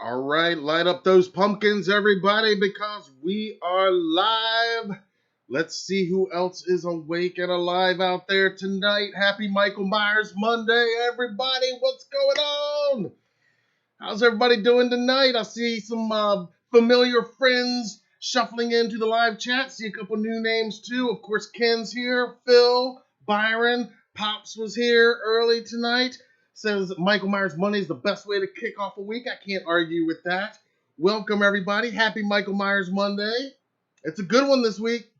All right, light up those pumpkins, everybody, because we are live. Let's see who else is awake and alive out there tonight. Happy Michael Myers Monday, everybody. What's going on? How's everybody doing tonight? I see some familiar friends shuffling into the live chat. See a couple new names, too. Of course, Ken's here. Phil, Byron, Pops was here early tonight. Says Michael Myers Monday is the best way to kick off a week. I can't argue with that. Welcome, everybody. Happy Michael Myers Monday. It's a good one this week.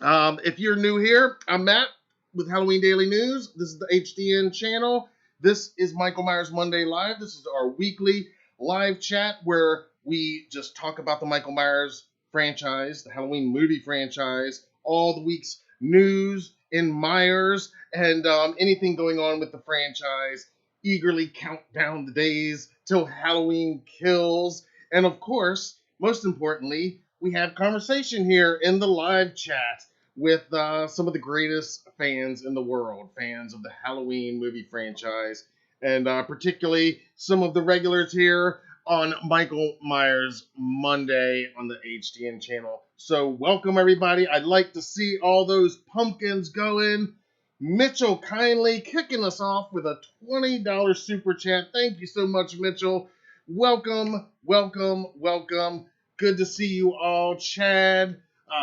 If you're new here, I'm Matt with Halloween Daily News. This is the HDN channel. This is Michael Myers Monday Live. This is our weekly live chat where we just talk about the Michael Myers franchise, the Halloween movie franchise, all the week's news in Myers, and anything going on with the franchise. Eagerly count down the days till Halloween kills. And of course, most importantly, we have conversation here in the live chat with some of the greatest fans in the world, fans of the Halloween movie franchise, and particularly some of the regulars here on Michael Myers Monday on the HDN channel. So welcome, everybody. I'd like to see all those pumpkins going. Mitchell kindly kicking us off with a $20 super chat. Thank you so much, Mitchell. Welcome, welcome, welcome. Good to see you all. Chad,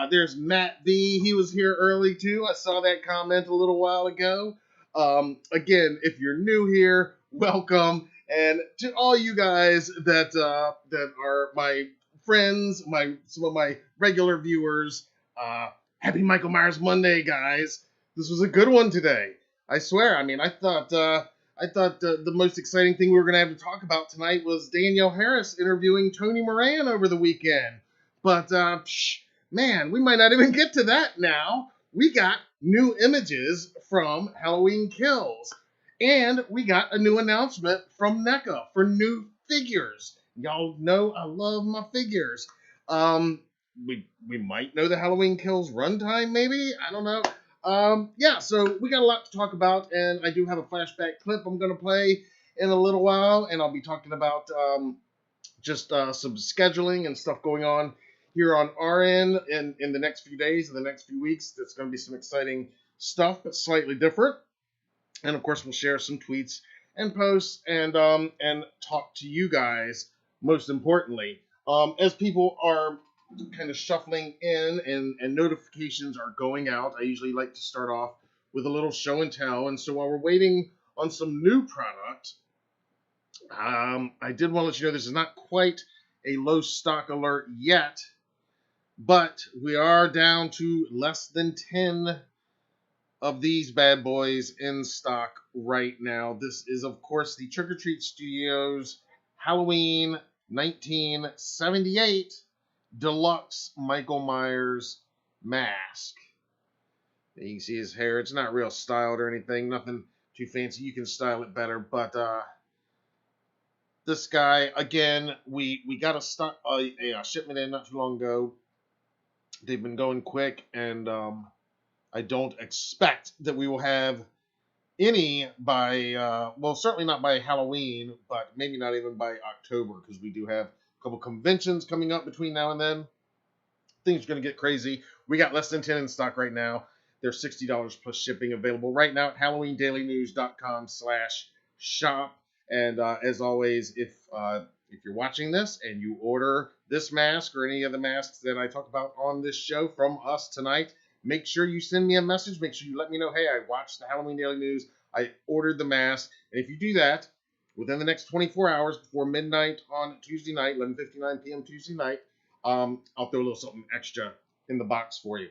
there's Matt V. He was here early too. I saw that comment a little while ago. Again, if you're new here, welcome. And to all you guys that are my friends, some of my regular viewers, happy Michael Myers Monday, guys. This was a good one today. I swear. I mean, I thought the most exciting thing we were going to have to talk about tonight was Danielle Harris interviewing Tony Moran over the weekend. But, man, we might not even get to that now. We got new images from Halloween Kills. And we got a new announcement from Neca for new figures. Y'all know I love my figures. We might know the Halloween Kills runtime, maybe? I don't know. Yeah, so we got a lot to talk about, and I do have a flashback clip I'm going to play in a little while, and I'll be talking about just some scheduling and stuff going on here on our end in the next few days, in the next few weeks. There's going to be some exciting stuff, but slightly different. And, of course, we'll share some tweets and posts and talk to you guys, most importantly. As people are kind of shuffling in and notifications are going out, I usually like to start off with a little show and tell. And so while we're waiting on some new product, I did want to let you know this is not quite a low stock alert yet, but we are down to less than 10 of these bad boys in stock right now. This is, of course, the Trick or Treat Studios Halloween 1978 Deluxe Michael Myers mask. You can see his hair. It's not real styled or anything. Nothing too fancy. You can style it better. But this guy, again, we got a shipment in not too long ago. They've been going quick, and I don't expect that we will have any by, well, certainly not by Halloween, but maybe not even by October, because we do have a couple conventions coming up between now and then. Things are going to get crazy. We got less than 10 in stock right now. They're $60 plus shipping available right now at HalloweenDailyNews.com/shop. And as always, if you're watching this and you order this mask or any of the masks that I talk about on this show from us tonight, make sure you send me a message. Make sure you let me know, hey, I watched the Halloween Daily News. I ordered the mask. And if you do that within the next 24 hours before midnight on Tuesday night, 11:59 p.m. Tuesday night, I'll throw a little something extra in the box for you.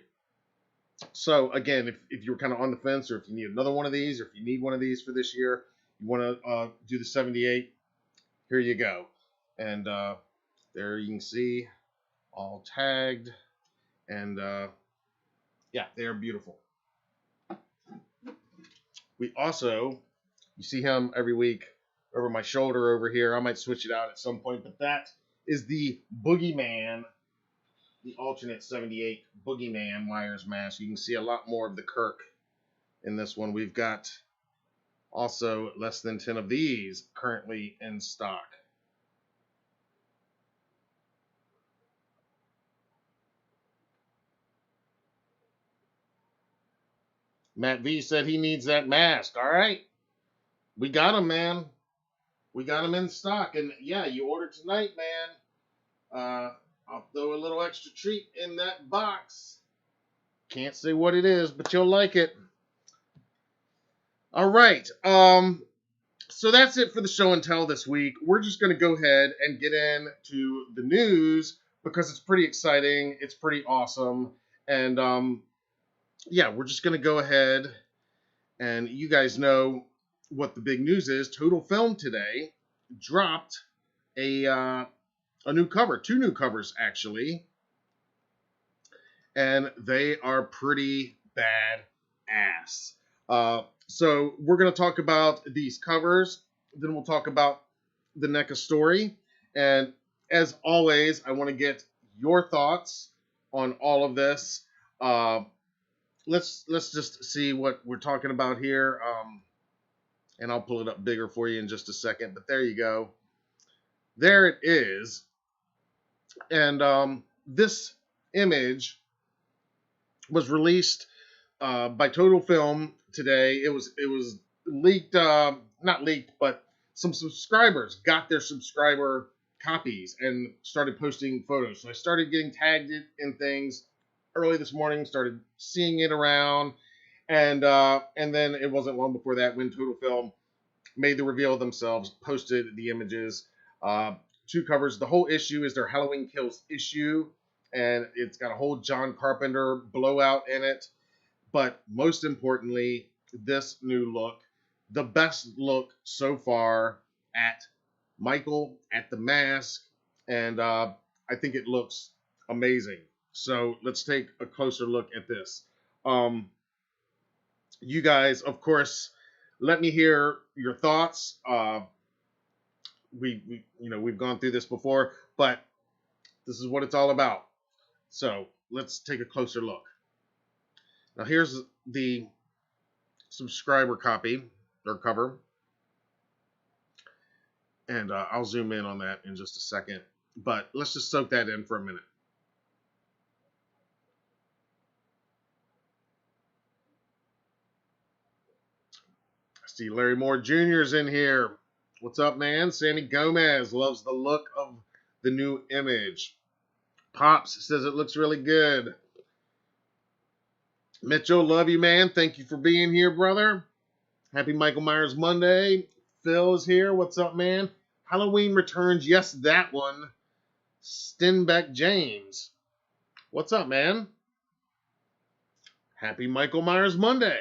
So, again, if you're kind of on the fence, or if you need another one of these, or if you need one of these for this year, you want to do the 78, here you go. And there you can see all tagged. And, yeah, they are beautiful. We also, you see him every week over my shoulder over here. I might switch it out at some point, but that is the Boogeyman, the alternate 78 Boogeyman Myers mask. You can see a lot more of the Kirk in this one. We've got Also, less than 10 of these currently in stock. Matt V said he needs that mask. All right. We got him, man. We got him in stock. And yeah, you ordered tonight, man. I'll throw a little extra treat in that box. Can't say what it is, but you'll like it. All right. So that's it for the show and tell this week. We're just going to go ahead and get into the news because it's pretty exciting. It's pretty awesome. And yeah, we're just going to go ahead and you guys know what the big news is. Total Film today dropped a new cover, 2 new covers actually, and they are pretty bad ass. So we're going to talk about these covers, then we'll talk about the Neca story, and as always, I want to get your thoughts on all of this. Let's just see what we're talking about here, and I'll pull it up bigger for you in just a second. But there you go. There it is. And this image was released by Total Film today. It was leaked, not leaked, but some subscribers got their subscriber copies and started posting photos. So I started getting tagged in things early this morning, started seeing it around, and then it wasn't long before that when Total Film made the reveal themselves, posted the images. 2 covers. The whole issue is their Halloween Kills issue, and it's got a whole John Carpenter blowout in it. But most importantly, this new look, the best look so far at Michael, at the mask, and I think it looks amazing. So let's take a closer look at this. You guys, of course, let me hear your thoughts. We've gone through this before, but this is what it's all about. So let's take a closer look. Now here's the subscriber copy or cover, and I'll zoom in on that in just a second. But let's just soak that in for a minute. I see Larry Moore Jr. is in here. What's up, man? Sammy Gomez loves the look of the new image. Pops says it looks really good. Mitchell, love you, man. Thank you for being here, brother. Happy Michael Myers Monday. Phil is here. What's up, man? Halloween Returns. Yes, that one. Stenbeck James. What's up, man? Happy Michael Myers Monday.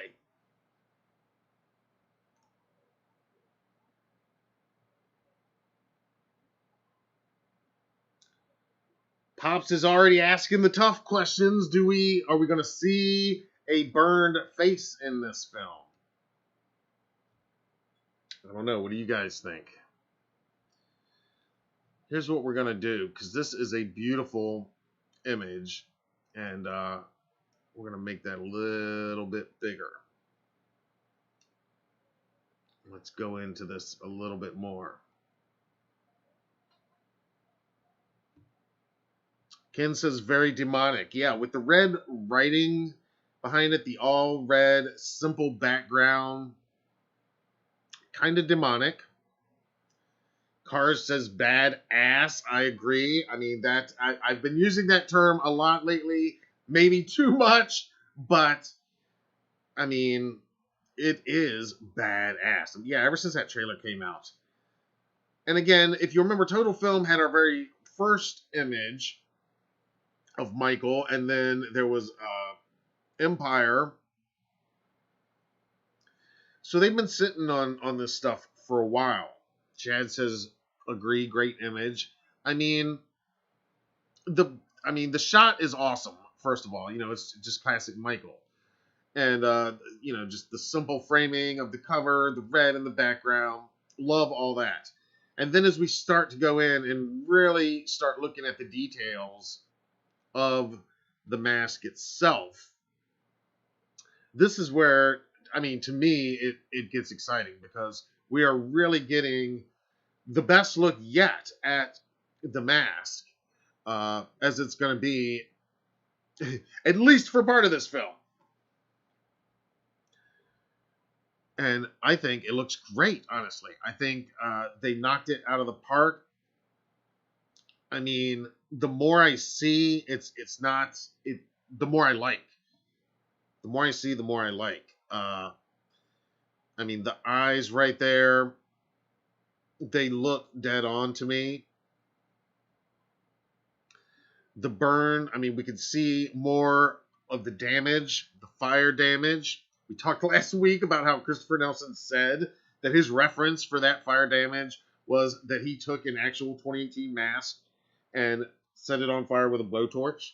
Pops is already asking the tough questions. Are we going to see a burned face in this film? I don't know. What do you guys think? Here's what we're going to do, because this is a beautiful image, and we're going to make that a little bit bigger. Let's go into this a little bit more. Ken says very demonic. Yeah, with the red writing behind it, the all red, simple background, kind of demonic. Cars says bad ass. I agree. I mean, I've been using that term a lot lately, maybe too much, but I mean, it is badass. Yeah, ever since that trailer came out. And again, if you remember, Total Film had our very first image of Michael, and then there was Empire. So they've been sitting on this stuff for a while. Chad says, agree, great image. I mean, the shot is awesome, first of all. It's just classic Michael. And just the simple framing of the cover, the red in the background. Love all that. And then as we start to go in and really start looking at the details of the mask itself, this is where I mean, to me, it gets exciting because we are really getting the best look yet at the mask, as it's going to be, at least for part of this film. And I think it looks great, honestly. I think they knocked it out of the park. I mean, the more I see, it's not it. The more I like. The more I see, the more I like. I mean, the eyes right there, they look dead on to me. The burn, I mean, we can see more of the damage, the fire damage. We talked last week about how Christopher Nelson said that his reference for that fire damage was that he took an actual 2018 mask and set it on fire with a blowtorch.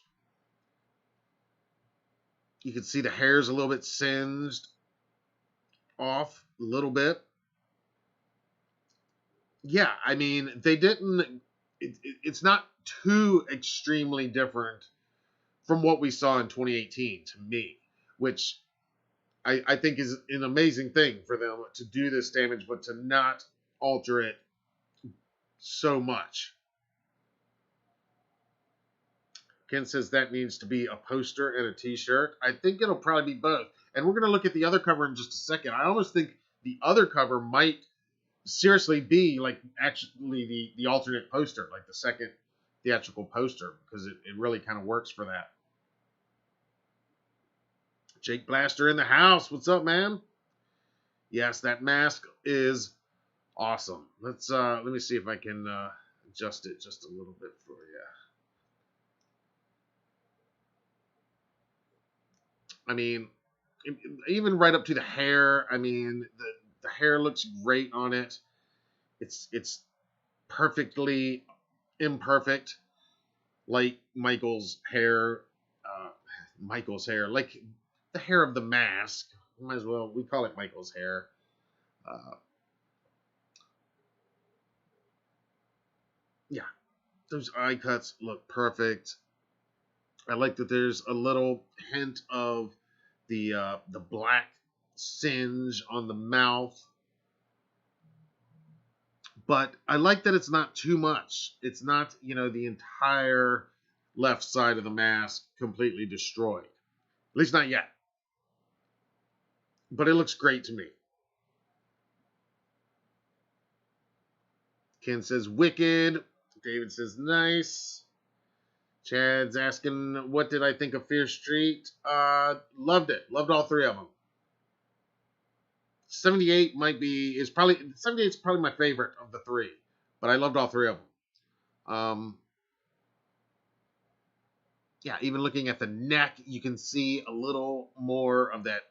You can see the hair's a little bit singed off a little bit. Yeah, I mean, they didn't. It's not too extremely different from what we saw in 2018 to me, which I think is an amazing thing for them to do this damage, but to not alter it so much. Ken says that needs to be a poster and a t-shirt. I think it'll probably be both. And we're going to look at the other cover in just a second. I almost think the other cover might seriously be like actually the alternate poster, like the second theatrical poster, because it really kind of works for that. Jake Blaster in the house. What's up, man? Yes, that mask is awesome. Let me see if I can adjust it just a little bit for you. I mean, even right up to the hair. I mean, the hair looks great on it. It's perfectly imperfect, like Michael's hair. Michael's hair, like the hair of the mask. Might as well we call it Michael's hair. Yeah, those eye cuts look perfect. I like that there's a little hint of the black singe on the mouth, but I like that it's not too much. It's not, the entire left side of the mask completely destroyed. At least not yet. But it looks great to me. Ken says wicked. David says nice. Chad's asking, what did I think of Fear Street? Loved it. Loved all three of them. 78 is probably my favorite of the three, but I loved all three of them. Yeah, even looking at the neck, you can see a little more of that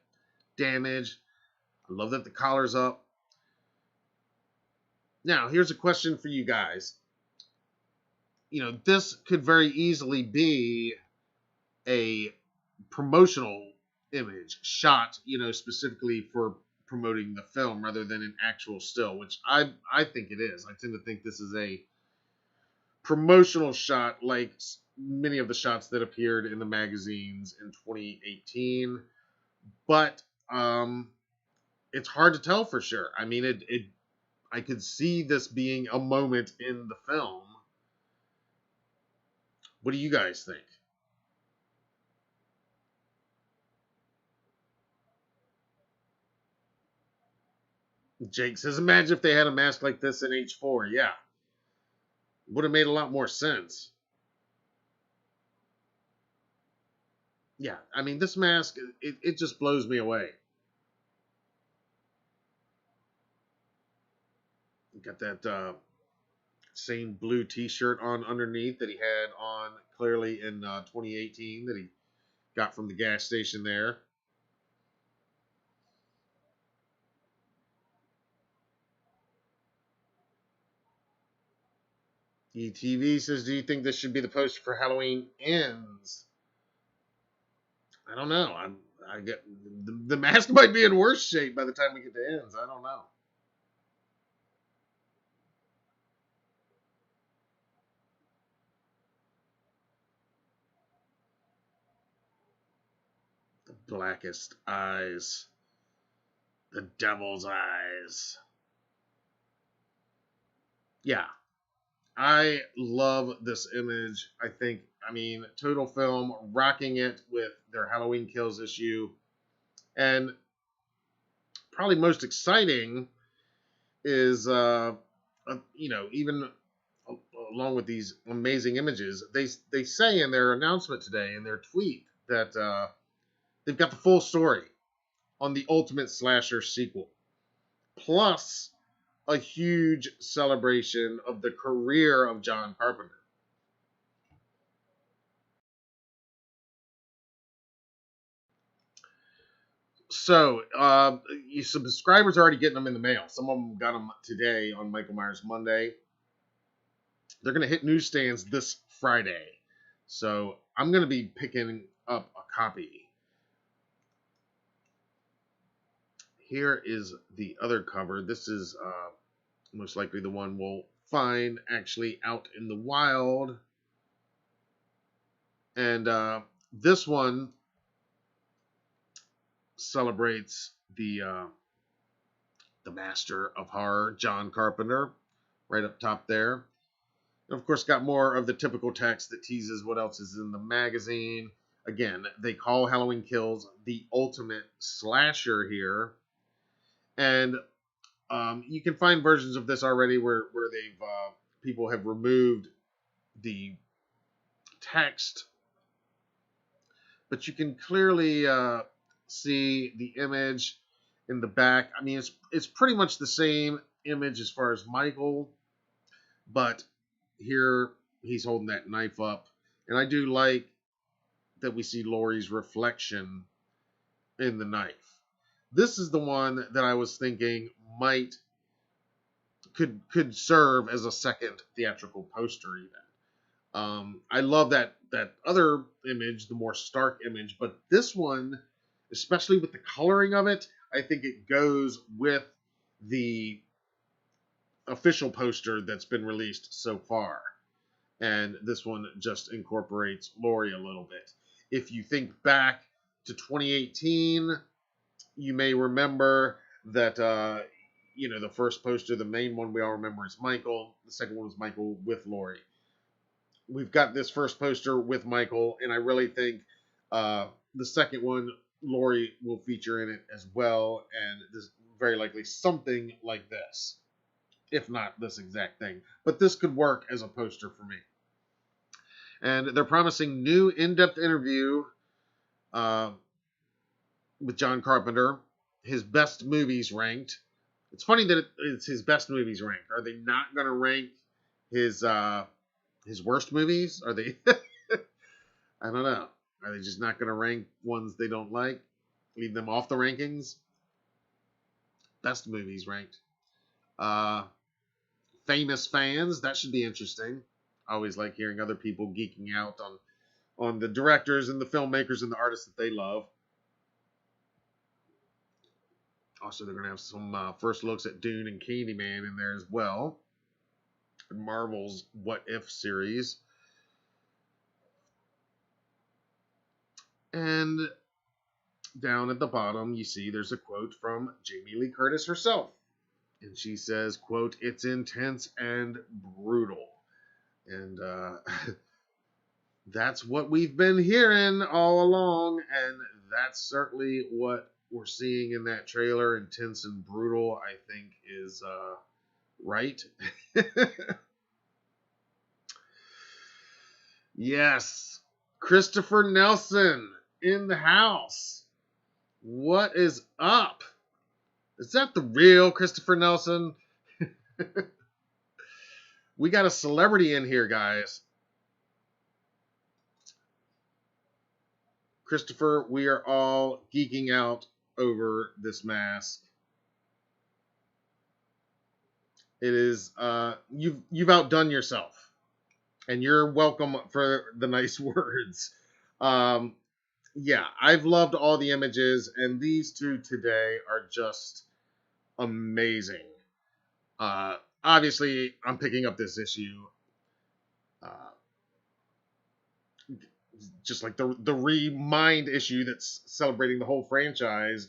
damage. I love that the collar's up. Now, here's a question for you guys. This could very easily be a promotional image shot, specifically for promoting the film rather than an actual still, which I think it is. I tend to think this is a promotional shot like many of the shots that appeared in the magazines in 2018. But it's hard to tell for sure. I mean, I could see this being a moment in the film. What do you guys think? Jake says, imagine if they had a mask like this in H4. Yeah. Would have made a lot more sense. Yeah, I mean, this mask, it just blows me away. Got that same blue t-shirt on underneath that he had on clearly in 2018 that he got from the gas station there. ETV says, do you think this should be the poster for Halloween Ends? I don't know. I get the mask might be in worse shape by the time we get to Ends. I don't know. The blackest eyes. The Devil's Eyes. Yeah, I love this image. I mean, Total Film rocking it with their Halloween Kills issue. And probably most exciting is, even along with these amazing images, they say in their announcement today, in their tweet, that they've got the full story on the Ultimate Slasher sequel. Plus, a huge celebration of the career of John Carpenter. So, you subscribers are already getting them in the mail. Some of them got them today on Michael Myers Monday. They're going to hit newsstands this Friday. So, I'm going to be picking up a copy. Here is the other cover. This is most likely the one we'll find actually out in the wild. And this one celebrates the master of horror, John Carpenter, right up top there. And of course, got more of the typical text that teases what else is in the magazine. Again, they call Halloween Kills the ultimate slasher here. And you can find versions of this already where they've people have removed the text, but you can clearly see the image in the back. I mean, it's pretty much the same image as far as Michael, but here he's holding that knife up, and I do like that we see Laurie's reflection in the knife. This is the one that I was thinking might could serve as a second theatrical poster even. I love that other image, the more stark image, but this one, especially with the coloring of it, I think it goes with the official poster that's been released so far. And this one just incorporates Laurie a little bit. If you think back to 2018, you may remember that the first poster, the main one we all remember is Michael. The second one was Michael with Laurie. We've got this first poster with Michael, and I really think the second one, Laurie will feature in it as well, and there's very likely something like this, if not this exact thing. But this could work as a poster for me. And they're promising new in-depth interview with John Carpenter, his best movies ranked. It's funny that it's his best movies ranked. Are they not going to rank his worst movies? Are they? I don't know. Are they just not going to rank ones they don't like? Leave them off the rankings? Best movies ranked. Famous fans. That should be interesting. I always like hearing other people geeking out on the directors and the filmmakers and the artists that they love. Also, they're going to have some first looks at Dune and Candyman in there as well. Marvel's What If series. And down at the bottom, you see there's a quote from Jamie Lee Curtis herself. And she says, quote, "It's intense and brutal." And that's what we've been hearing all along. And that's certainly what we're seeing in that trailer. Intense and brutal, I think, is right. Yes. Christopher Nelson in the house. What is up? Is that the real Christopher Nelson? We got a celebrity in here, guys. Christopher, we are all geeking out over this mask. It is you've outdone yourself, and you're welcome for the nice words. Yeah, I've loved all the images, and these two today are just amazing. Obviously, I'm picking up this issue. Just like the Remind issue that's celebrating the whole franchise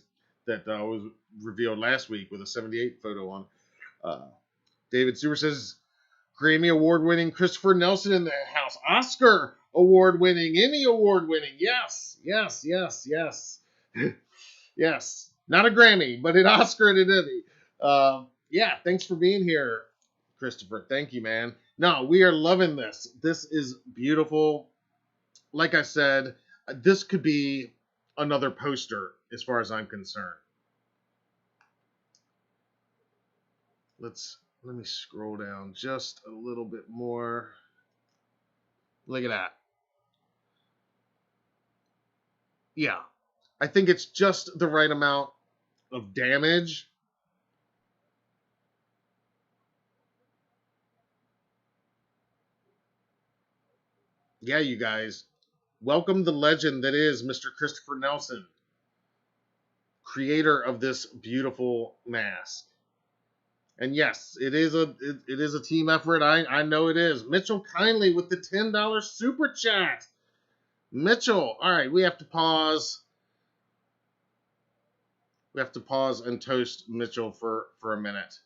that was revealed last week with a 78 photo on. David Sewer says, Grammy Award-winning Christopher Nelson in the house. Oscar Award-winning, Emmy Award-winning. Yes, yes, yes, yes. Yes. Not a Grammy, but an Oscar and an Emmy. Yeah, thanks for being here, Christopher. Thank you, man. No, we are loving this. This is beautiful. Like I said, this could be another poster as far as I'm concerned. Let me scroll down just a little bit more. Look at that. Yeah. I think it's just the right amount of damage. Yeah, you guys. Welcome the legend that is Mr. Christopher Nelson, creator of this beautiful mask. And yes, it is a team effort. I know it is. Mitchell Kindly with the $10 super chat. Mitchell, all right, we have to pause. We have to pause and toast Mitchell for a minute.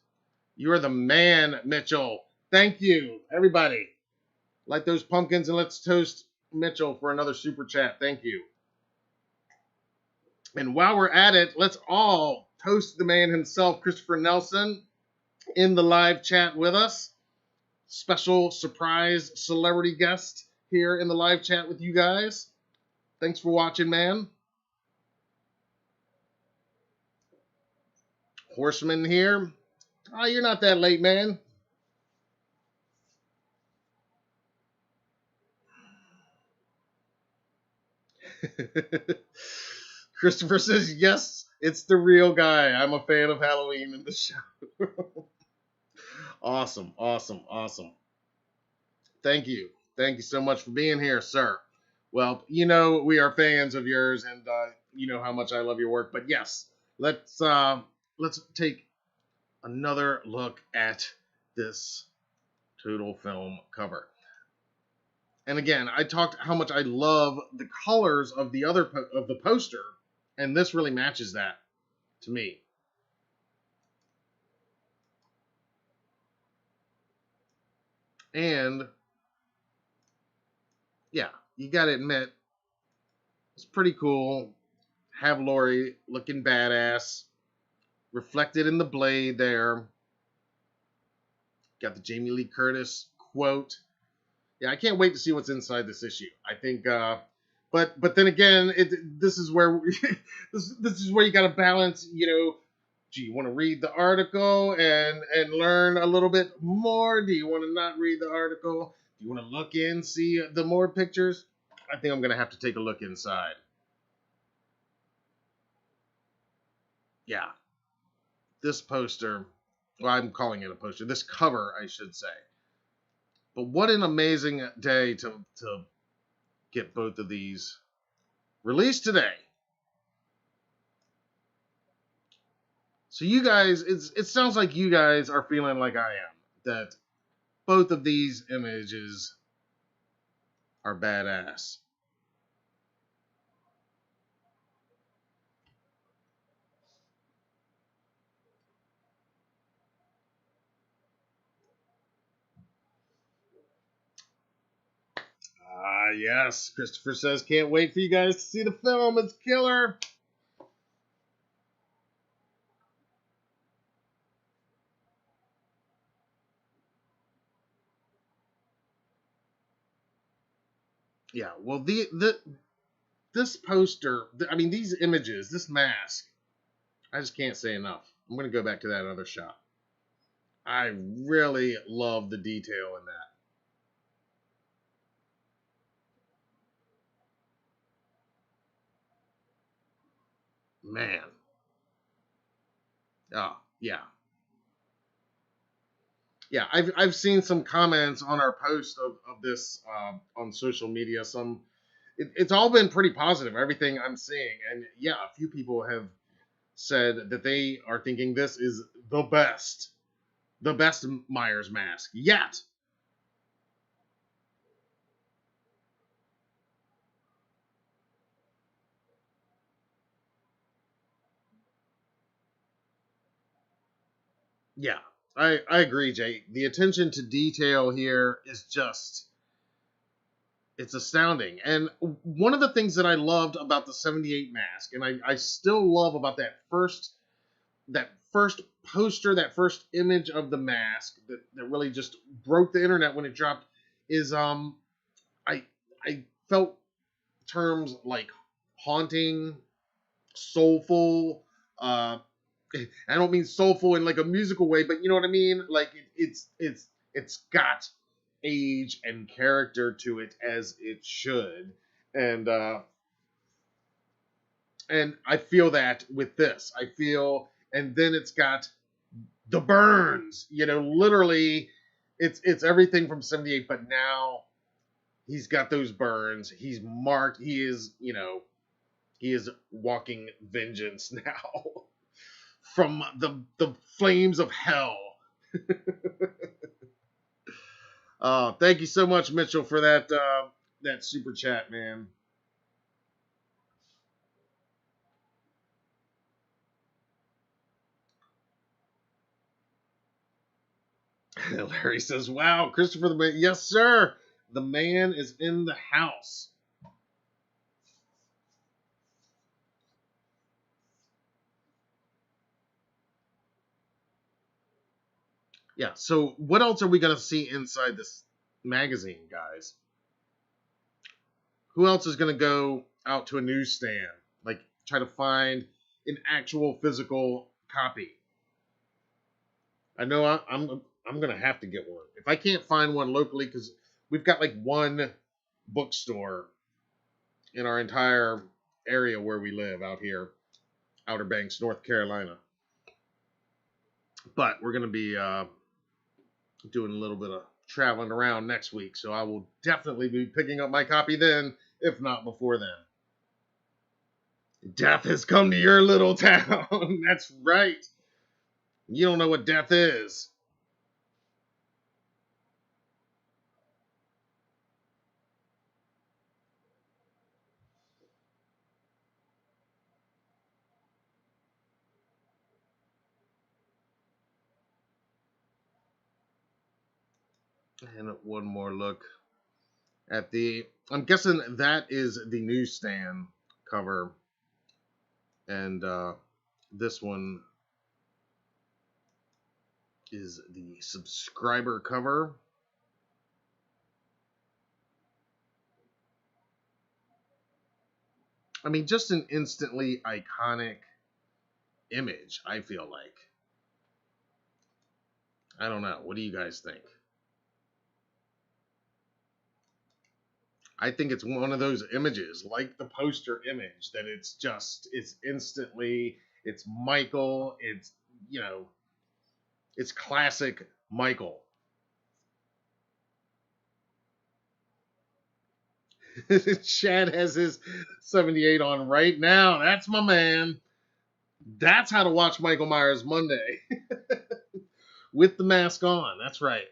You are the man, Mitchell. Thank you, everybody. Light those pumpkins and let's toast Mitchell for another super chat. Thank you. And while we're at it, let's all toast the man himself, Christopher Nelson, in the live chat with us. Special surprise celebrity guest here in the live chat with you guys. Thanks for watching, man. Horseman here. Oh, you're not that late, man. Christopher says, yes, it's the real guy. I'm a fan of Halloween in the show. Awesome, awesome, awesome. Thank you. Thank you so much for being here, sir. Well, you know we are fans of yours, and you know how much I love your work. But yes, let's take another look at this Total Film cover. And again, I talked how much I love the colors of the other of the poster, and this really matches that to me. And yeah, you gotta admit, it's pretty cool. Have Laurie looking badass, reflected in the blade there. Got the Jamie Lee Curtis quote. Yeah, I can't wait to see what's inside this issue. I think, but then again, this is where this is where you got to balance. You know, do you want to read the article and learn a little bit more? Do you want to not read the article? Do you want to look in, see the more pictures? I think I'm gonna have to take a look inside. Yeah, this poster. Well, I'm calling it a poster. This cover, I should say. But what an amazing day to get both of these released today. So you guys, it sounds like you guys are feeling like I am, that both of these images are badass. Ah, yes. Christopher says, can't wait for you guys to see the film. It's killer. Yeah, well, this poster, I mean, these images, this mask, I just can't say enough. I'm going to go back to that other shot. I really love the detail in that. Man. Oh, yeah. Yeah, I've seen some comments on our post of this on social media. It's all been pretty positive, everything I'm seeing. And yeah, a few people have said that they are thinking this is the best Myers mask yet. Yeah, I agree, Jay. The attention to detail here is just, it's astounding. And one of the things that I loved about the 78 mask, and I still love about that first poster, that first image of the mask that really just broke the internet when it dropped, is I I felt terms like haunting, soulful, I don't mean soulful in like a musical way, but you know what I mean? Like it's got age and character to it as it should. And and I feel that with this. I feel, and then it's got the burns, literally it's everything from 78, but now he's got those burns. He's marked, he is walking vengeance now from the flames of hell. Thank you so much, Mitchell, for that super chat, man. Larry says, "Wow, Christopher the man, yes, sir. The man is in the house." Yeah. So, what else are we gonna see inside this magazine, guys? Who else is gonna go out to a newsstand, like try to find an actual physical copy? I know I'm gonna have to get one if I can't find one locally, because we've got like one bookstore in our entire area where we live out here, Outer Banks, North Carolina. But we're gonna be doing a little bit of traveling around next week, so I will definitely be picking up my copy then, if not before then. Death has come to your little town. That's right. You don't know what death is. And one more look at the. I'm guessing that is the newsstand cover, and this one is the subscriber cover. I mean, just an instantly iconic image, I feel like. I don't know. What do you guys think? I think it's one of those images, like the poster image, that it's instantly, it's Michael, it's classic Michael. Chad has his 78 on right now. That's my man. That's how to watch Michael Myers Monday. With the mask on. That's right.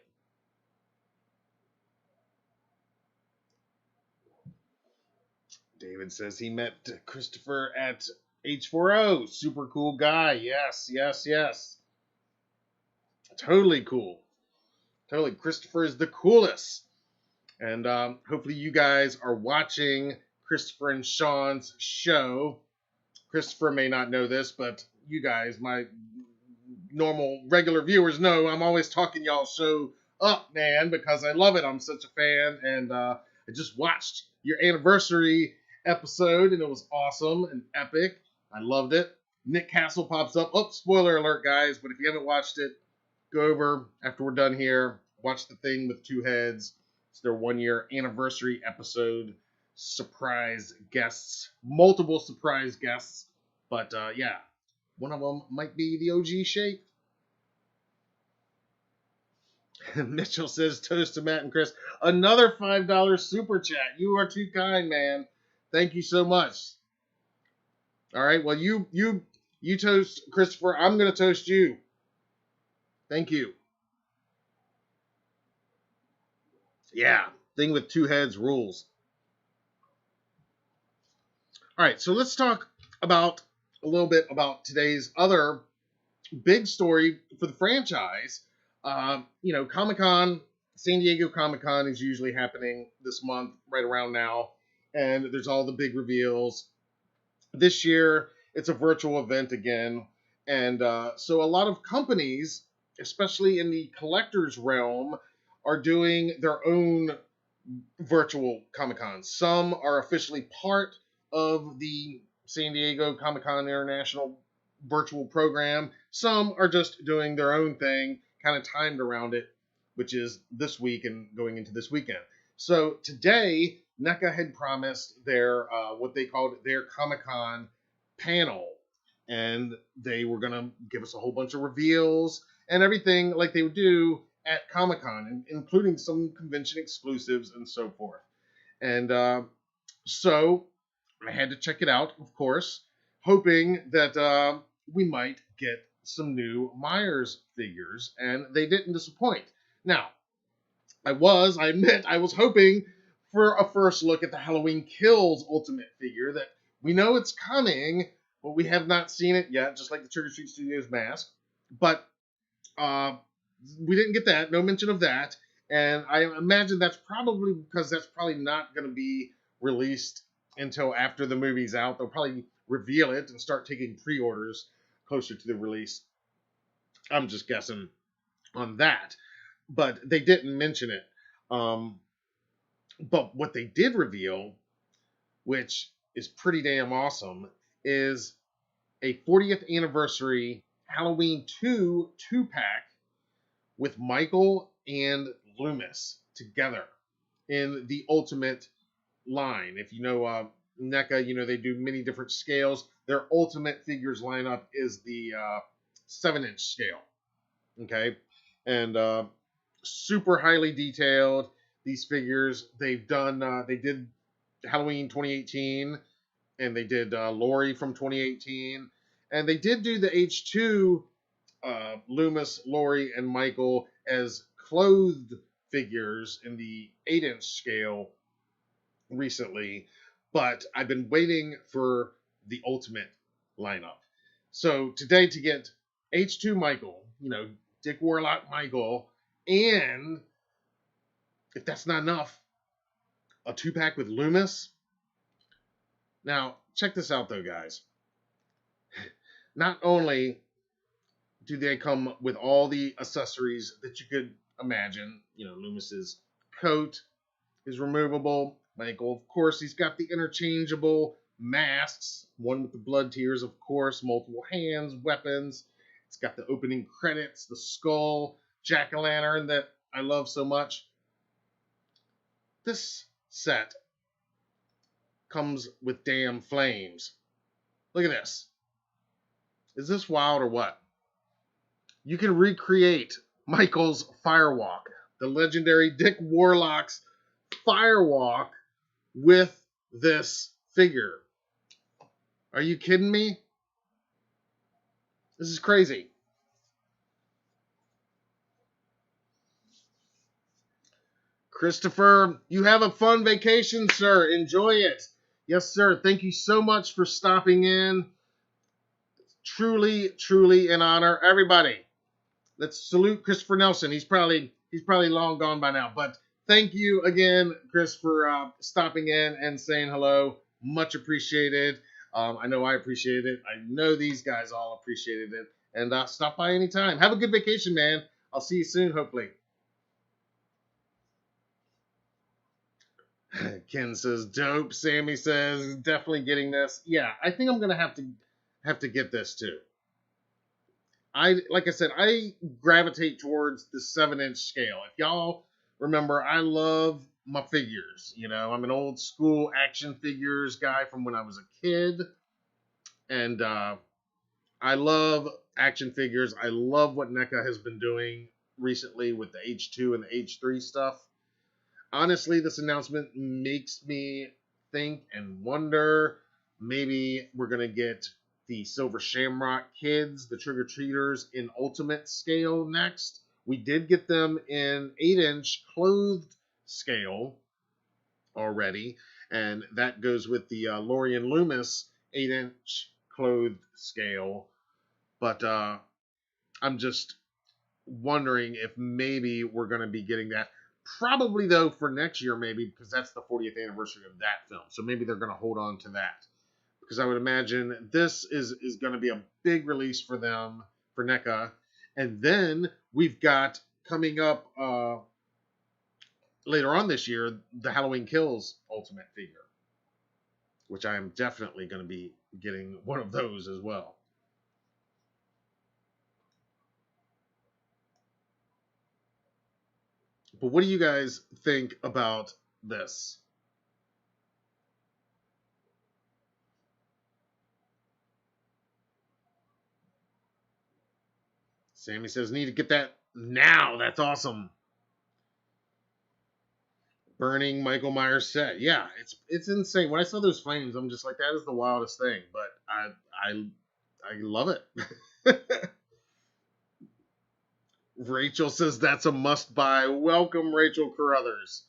David says he met Christopher at H4O. Super cool guy. Yes, yes, yes. Totally cool. Totally. Christopher is the coolest. And hopefully you guys are watching Christopher and Sean's show. Christopher may not know this, but you guys, my normal, regular viewers, know I'm always talking y'all show up, man, because I love it. I'm such a fan. And I just watched your anniversary episode, and it was awesome and epic. I loved it. Nick Castle pops up. Oh, spoiler alert, guys, but if you haven't watched it, go over after we're done here. Watch the thing with two heads. It's their 1 year anniversary episode. Surprise guests, multiple surprise guests. But yeah, one of them might be the OG shape. Mitchell says, toast to Matt and Chris. Another $5 super chat. You are too kind, man. Thank you so much. All right, well, you toast Christopher. I'm going to toast you. Thank you. Yeah, thing with two heads rules. All right, so let's talk about a little bit about today's other big story for the franchise. Comic Con, San Diego Comic Con is usually happening this month, right around now, and there's all the big reveals. This year, it's a virtual event again, and so a lot of companies, especially in the collectors realm, are doing their own virtual Comic Cons. Some are officially part of the San Diego Comic Con International virtual program. Some are just doing their own thing, kind of timed around it, which is this week and going into this weekend. So today, NECA had promised their what they called their Comic Con panel, and they were going to give us a whole bunch of reveals and everything like they would do at Comic Con, including some convention exclusives and so forth. And so I had to check it out, of course, hoping that we might get some new Myers figures, and they didn't disappoint. Now, I admit, I was hoping for a first look at the Halloween Kills Ultimate figure that we know it's coming, but we have not seen it yet, just like the Trick or Treat Studios mask. But we didn't get that, no mention of that. And I imagine that's probably because that's probably not going to be released until after the movie's out. They'll probably reveal it and start taking pre-orders closer to the release. I'm just guessing on that. But they didn't mention it. But what they did reveal, which is pretty damn awesome, is a 40th anniversary Halloween 2 2-pack with Michael and Loomis together in the Ultimate line. If you know NECA, you know they do many different scales. Their Ultimate figures lineup is the 7-inch scale. Okay? And super highly detailed. These figures, they did Halloween 2018, and they did Laurie from 2018, and they did do the H2 Loomis, Laurie, and Michael as clothed figures in the 8-inch scale recently, but I've been waiting for the Ultimate lineup. So today to get H2 Michael, Dick Warlock Michael, and if that's not enough, a 2-pack with Loomis. Now, check this out though, guys. Not only do they come with all the accessories that you could imagine, Loomis's coat is removable. Michael, of course, he's got the interchangeable masks, one with the blood tears, of course, multiple hands, weapons. It's got the opening credits, the skull, jack-o'-lantern that I love so much. This set comes with damn flames. Look at this. Is this wild or what? You can recreate Michael's firewalk, the legendary Dick Warlock's firewalk, with this figure. Are you kidding me? This is crazy. Christopher, you have a fun vacation, sir. Enjoy it. Yes, sir. Thank you so much for stopping in. Truly, truly an honor. Everybody, let's salute Christopher Nelson. He's probably long gone by now, but thank you again, Chris, for stopping in and saying hello. Much appreciated. I know I appreciated it. I know these guys all appreciated it. And stop by anytime. Have a good vacation, man. I'll see you soon, hopefully. Ken says, dope. Sammy says, definitely getting this. Yeah, I think I'm going to have to get this too. Like I said, I gravitate towards the 7-inch scale. If y'all remember, I love my figures. I'm an old school action figures guy from when I was a kid. And I love action figures. I love what NECA has been doing recently with the H2 and the H3 stuff. Honestly, this announcement makes me think and wonder, maybe we're going to get the Silver Shamrock kids, the trick-or-treaters, in Ultimate scale next. We did get them in 8-inch clothed scale already, and that goes with the Laurie and Loomis 8-inch clothed scale. But I'm just wondering if maybe we're going to be getting that. Probably though for next year, maybe because that's the 40th anniversary of that film. So maybe they're going to hold on to that because I would imagine this is going to be a big release for them for NECA, and then we've got coming up later on this year the Halloween Kills Ultimate figure, which I am definitely going to be getting one of those as well. But what do you guys think about this? Sammy says, need to get that now. That's awesome. Burning Michael Myers set. Yeah, it's insane. When I saw those flames, I'm just like, that is the wildest thing. But I love it. Rachel says that's a must buy. Welcome, Rachel Carruthers.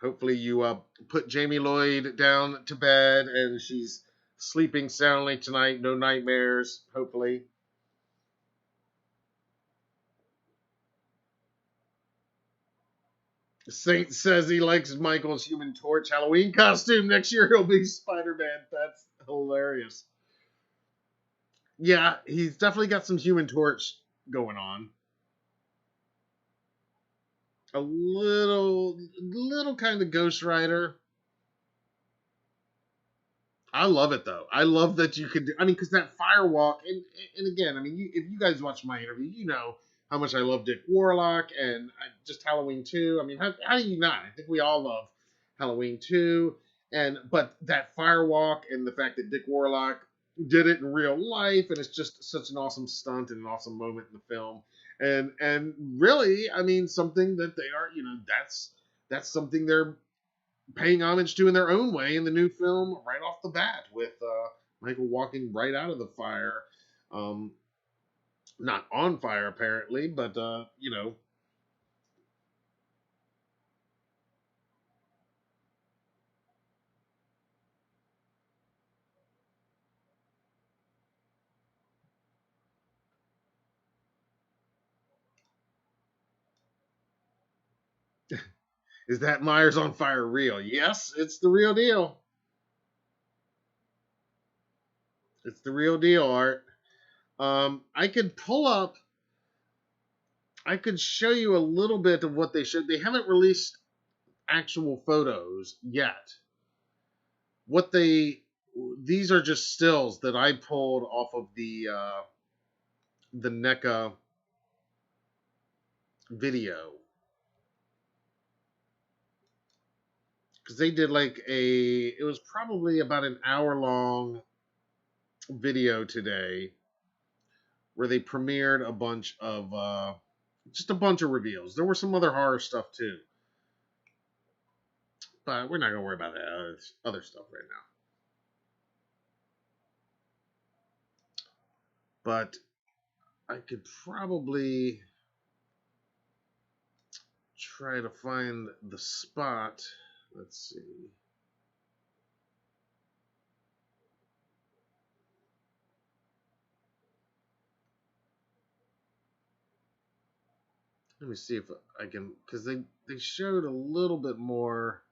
Hopefully you put Jamie Lloyd down to bed and she's sleeping soundly tonight. No nightmares, hopefully. Saint says he likes Michael's Human Torch Halloween costume. Next year he'll be Spider-Man. That's hilarious. Yeah, he's definitely got some Human Torch going on. A little kind of Ghost Rider. I love it though. I love that you could. I mean, because that firewalk, and again, I mean, if you guys watch my interview, you know how much I love Dick Warlock and just Halloween 2. I mean, how do you not? I think we all love Halloween 2, and but that firewalk and the fact that Dick Warlock did it in real life, and it's just such an awesome stunt and an awesome moment in the film, and really, I mean, something that they are, you know, that's something they're paying homage to in their own way in the new film right off the bat with Michael walking right out of the fire. Um, not on fire apparently, but you know. Is that Myers on fire real? Yes, it's the real deal. It's the real deal, Art. I could pull up. I could show you a little bit of what they showed. They haven't released actual photos yet. What they these are just stills that I pulled off of the NECA video because they did like it was probably about an hour long video today where they premiered a bunch of just a bunch of reveals. There were some other horror stuff too, but we're not gonna worry about that other stuff right now. But I could probably try to find the spot. Let's see. Let me see if I can, because they showed a little bit more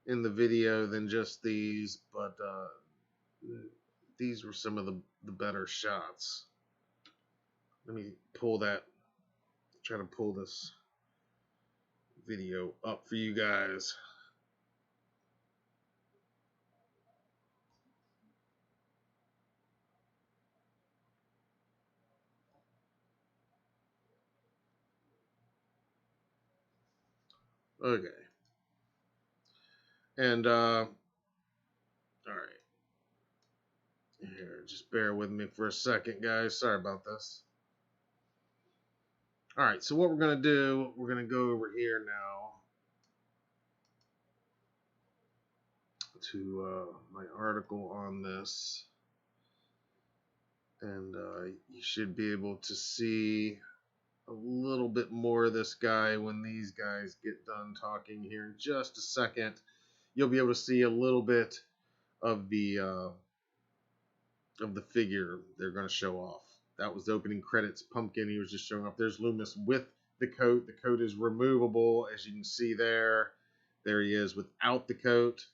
in the video than just these, but these were some of the better shots. Let me pull that, try to pull this video up for you guys. Okay. And all right. Here, just bear with me for a second, guys. Sorry about this. All right, so what we're going to do, we're going to go over here now to my article on this. And you should be able to see a little bit more of this guy when these guys get done talking here in just a second. You'll be able to see a little bit of the figure they're going to show off. That was the opening credits. Pumpkin, he was just showing up. There's Loomis with the coat. The coat is removable, as you can see there. There he is without the coat.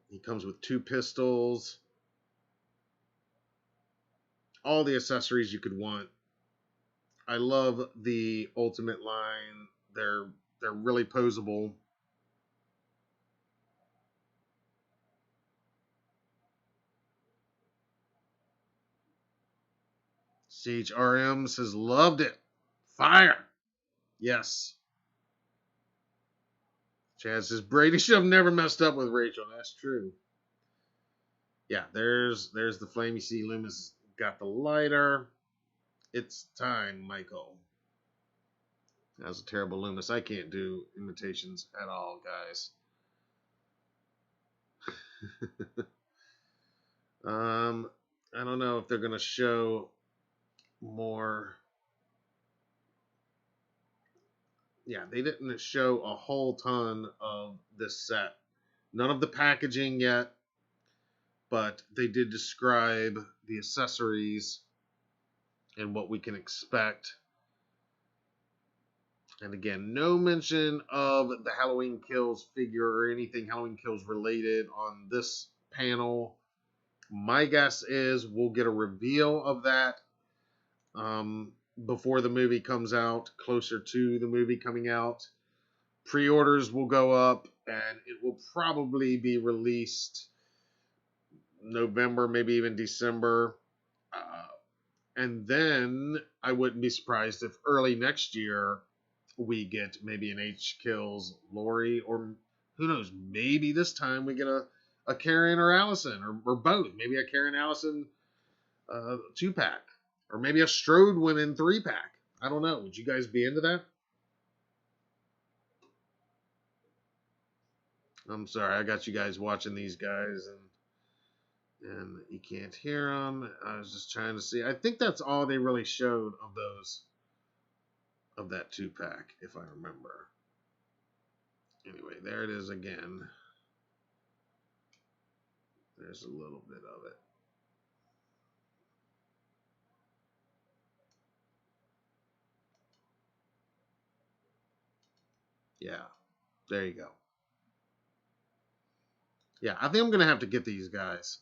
He comes with 2 pistols. All the accessories you could want. I love the Ultimate line. They're really posable. CHRM says loved it. Fire. Yes. Chad says Brady should have never messed up with Rachel. That's true. Yeah, there's the flame. You see Loomis got the lighter. It's time, Michael. That was a terrible Loomis. I can't do imitations at all, guys. I don't know if they're gonna show more. Yeah, they didn't show a whole ton of this set. None of the packaging yet, but they did describe the accessories and what we can expect. And again, no mention of the Halloween Kills figure or anything Halloween Kills related on this panel. My guess is we'll get a reveal of that before the movie comes out, closer to the movie coming out. Pre-orders will go up, and it will probably be released November, maybe even December. And then I wouldn't be surprised if early next year we get maybe an H Kills Lori, or who knows, maybe this time we get a Karen or Allison, or both. Maybe a Karen Allison 2-pack, or maybe a Strode Women 3-pack. I don't know. Would you guys be into that? I'm sorry, I got you guys watching these guys, and you can't hear them. I was just trying to see. I think that's all they really showed of those, of that 2-pack, if I remember. Anyway, there it is again. There's a little bit of it. Yeah, there you go. Yeah, I think I'm going to have to get these guys.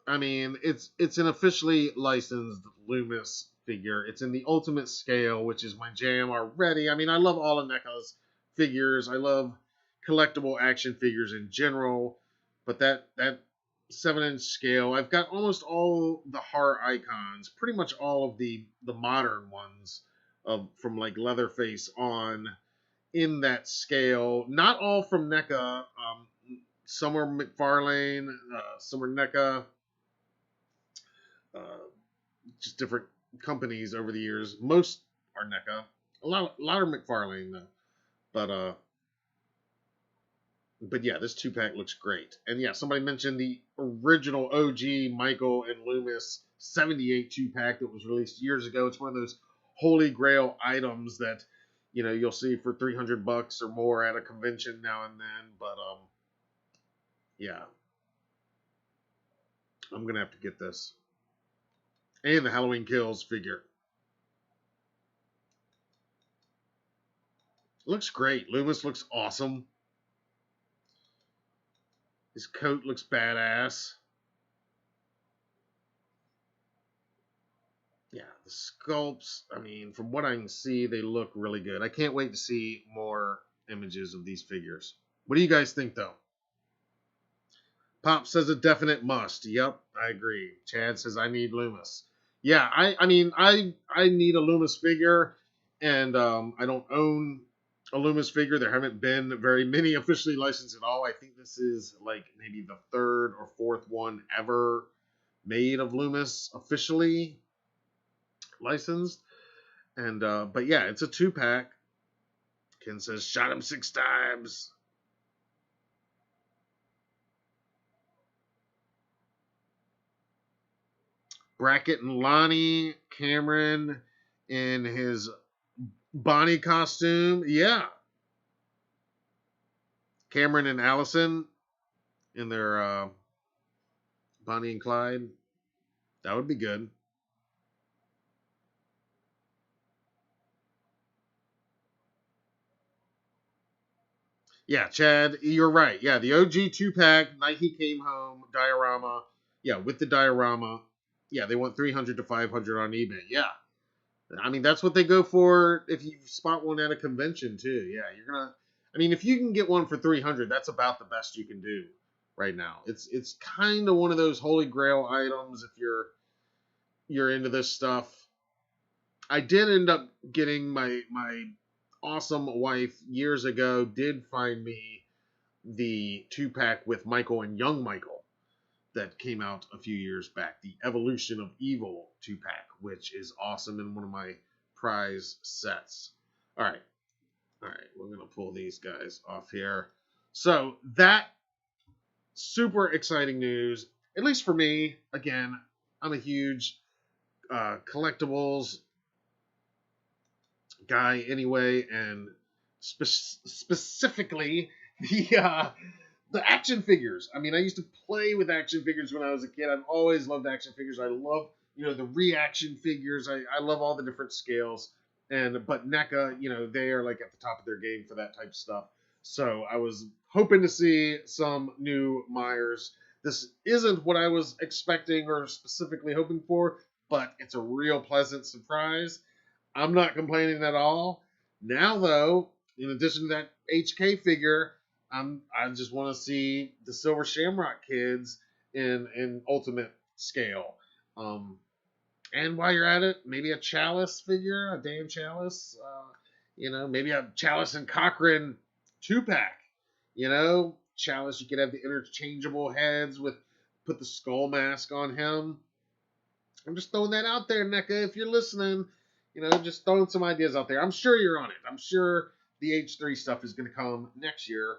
I mean, it's an officially licensed Loomis figure. It's in the Ultimate scale, which is my jam already. I mean, I love all of NECA's figures. I love collectible action figures in general, but that 7-inch scale, I've got almost all the heart icons, pretty much all of the modern ones from like Leatherface on in that scale. Not all from NECA. Some are McFarlane, some are NECA. Just different companies over the years. Most are NECA. A lot are McFarlane though. But yeah, this 2-pack looks great. And yeah, somebody mentioned the original OG Michael and Loomis 78 2-pack that was released years ago. It's one of those holy grail items that, you know, you'll see for $300 or more at a convention now and then. But yeah, I'm gonna have to get this. And the Halloween Kills figure. Looks great. Loomis looks awesome. His coat looks badass. Yeah, the sculpts, I mean, from what I can see, they look really good. I can't wait to see more images of these figures. What do you guys think, though? Pop says a definite must. Yep, I agree. Chad says I need Loomis. Yeah, I mean, I need a Loomis figure, and I don't own a Loomis figure. There haven't been very many officially licensed at all. I think this is like maybe the 3rd or 4th one ever made of Loomis officially licensed. And but yeah, it's a 2-pack. Ken says shot him 6 times. Brackett and Lonnie, Cameron in his Bonnie costume. Yeah. Cameron and Allison in their Bonnie and Clyde. That would be good. Yeah, Chad, you're right. Yeah, the OG 2-pack, Night He Came Home, diorama. Yeah, with the diorama. Yeah, they want 300 to 500 on eBay. Yeah. I mean, that's what they go for if you spot one at a convention, too. Yeah, you're going to. I mean, if you can get one for 300, that's about the best you can do right now. It's kind of one of those holy grail items if you're into this stuff. I did end up getting my awesome wife years ago did find me the 2-pack with Michael and Young Michael that came out a few years back, the Evolution of Evil 2-pack, which is awesome in one of my prize sets. All right, we're gonna pull these guys off here. So that super exciting news, at least for me. Again, I'm a huge collectibles guy anyway, and specifically the action figures. I mean, I used to play with action figures when I was a kid. I've always loved action figures. I love, the reaction figures. I love all the different scales. But NECA, they are like at the top of their game for that type of stuff. So I was hoping to see some new Myers. This isn't what I was expecting or specifically hoping for, but it's a real pleasant surprise. I'm not complaining at all. Now, though, in addition to that HK figure, I just want to see the Silver Shamrock kids in ultimate scale. And while you're at it, maybe a Chalice figure, a Dan Chalice. Maybe a Chalice and Cochran 2-pack. Chalice, you could have the interchangeable heads with put the skull mask on him. I'm just throwing that out there, NECA, if you're listening. Just throwing some ideas out there. I'm sure you're on it. I'm sure the H3 stuff is going to come next year